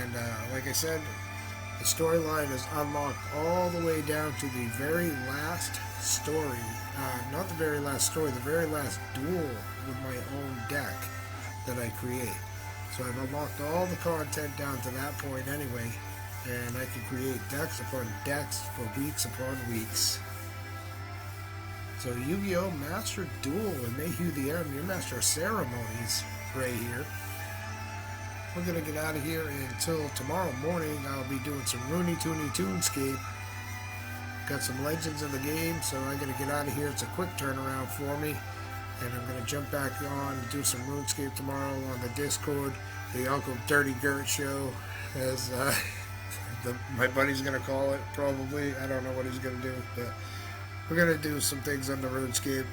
And like I said, the storyline is unlocked all the way down to the very last story. Not the very last story, the very last duel with my own deck that I create. So I've unlocked all the content down to that point anyway, and I can create decks upon decks for weeks upon weeks. So Yu-Gi-Oh! Master Duel and Mayhew the End, your Master of Ceremonies right here. We're going to get out of here until tomorrow morning. I'll be doing some Rooney Tooney Toonscape. Got some legends in the game, so I got to get out of here. It's a quick turnaround for me. And I'm going to jump back on and do some RuneScape tomorrow on the Discord. The Uncle Dirty Gert Show, as my buddy's going to call it, probably. I don't know what he's going to do, but we're going to do some things on the RuneScape.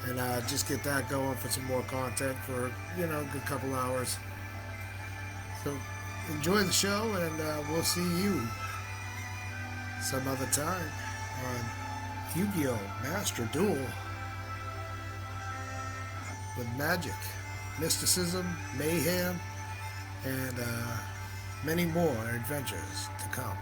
and just get that going for some more content for a good couple hours. So enjoy the show, and we'll see you some other time on Yu-Gi-Oh! Master Duel with magic, mysticism, mayhem, and many more adventures to come.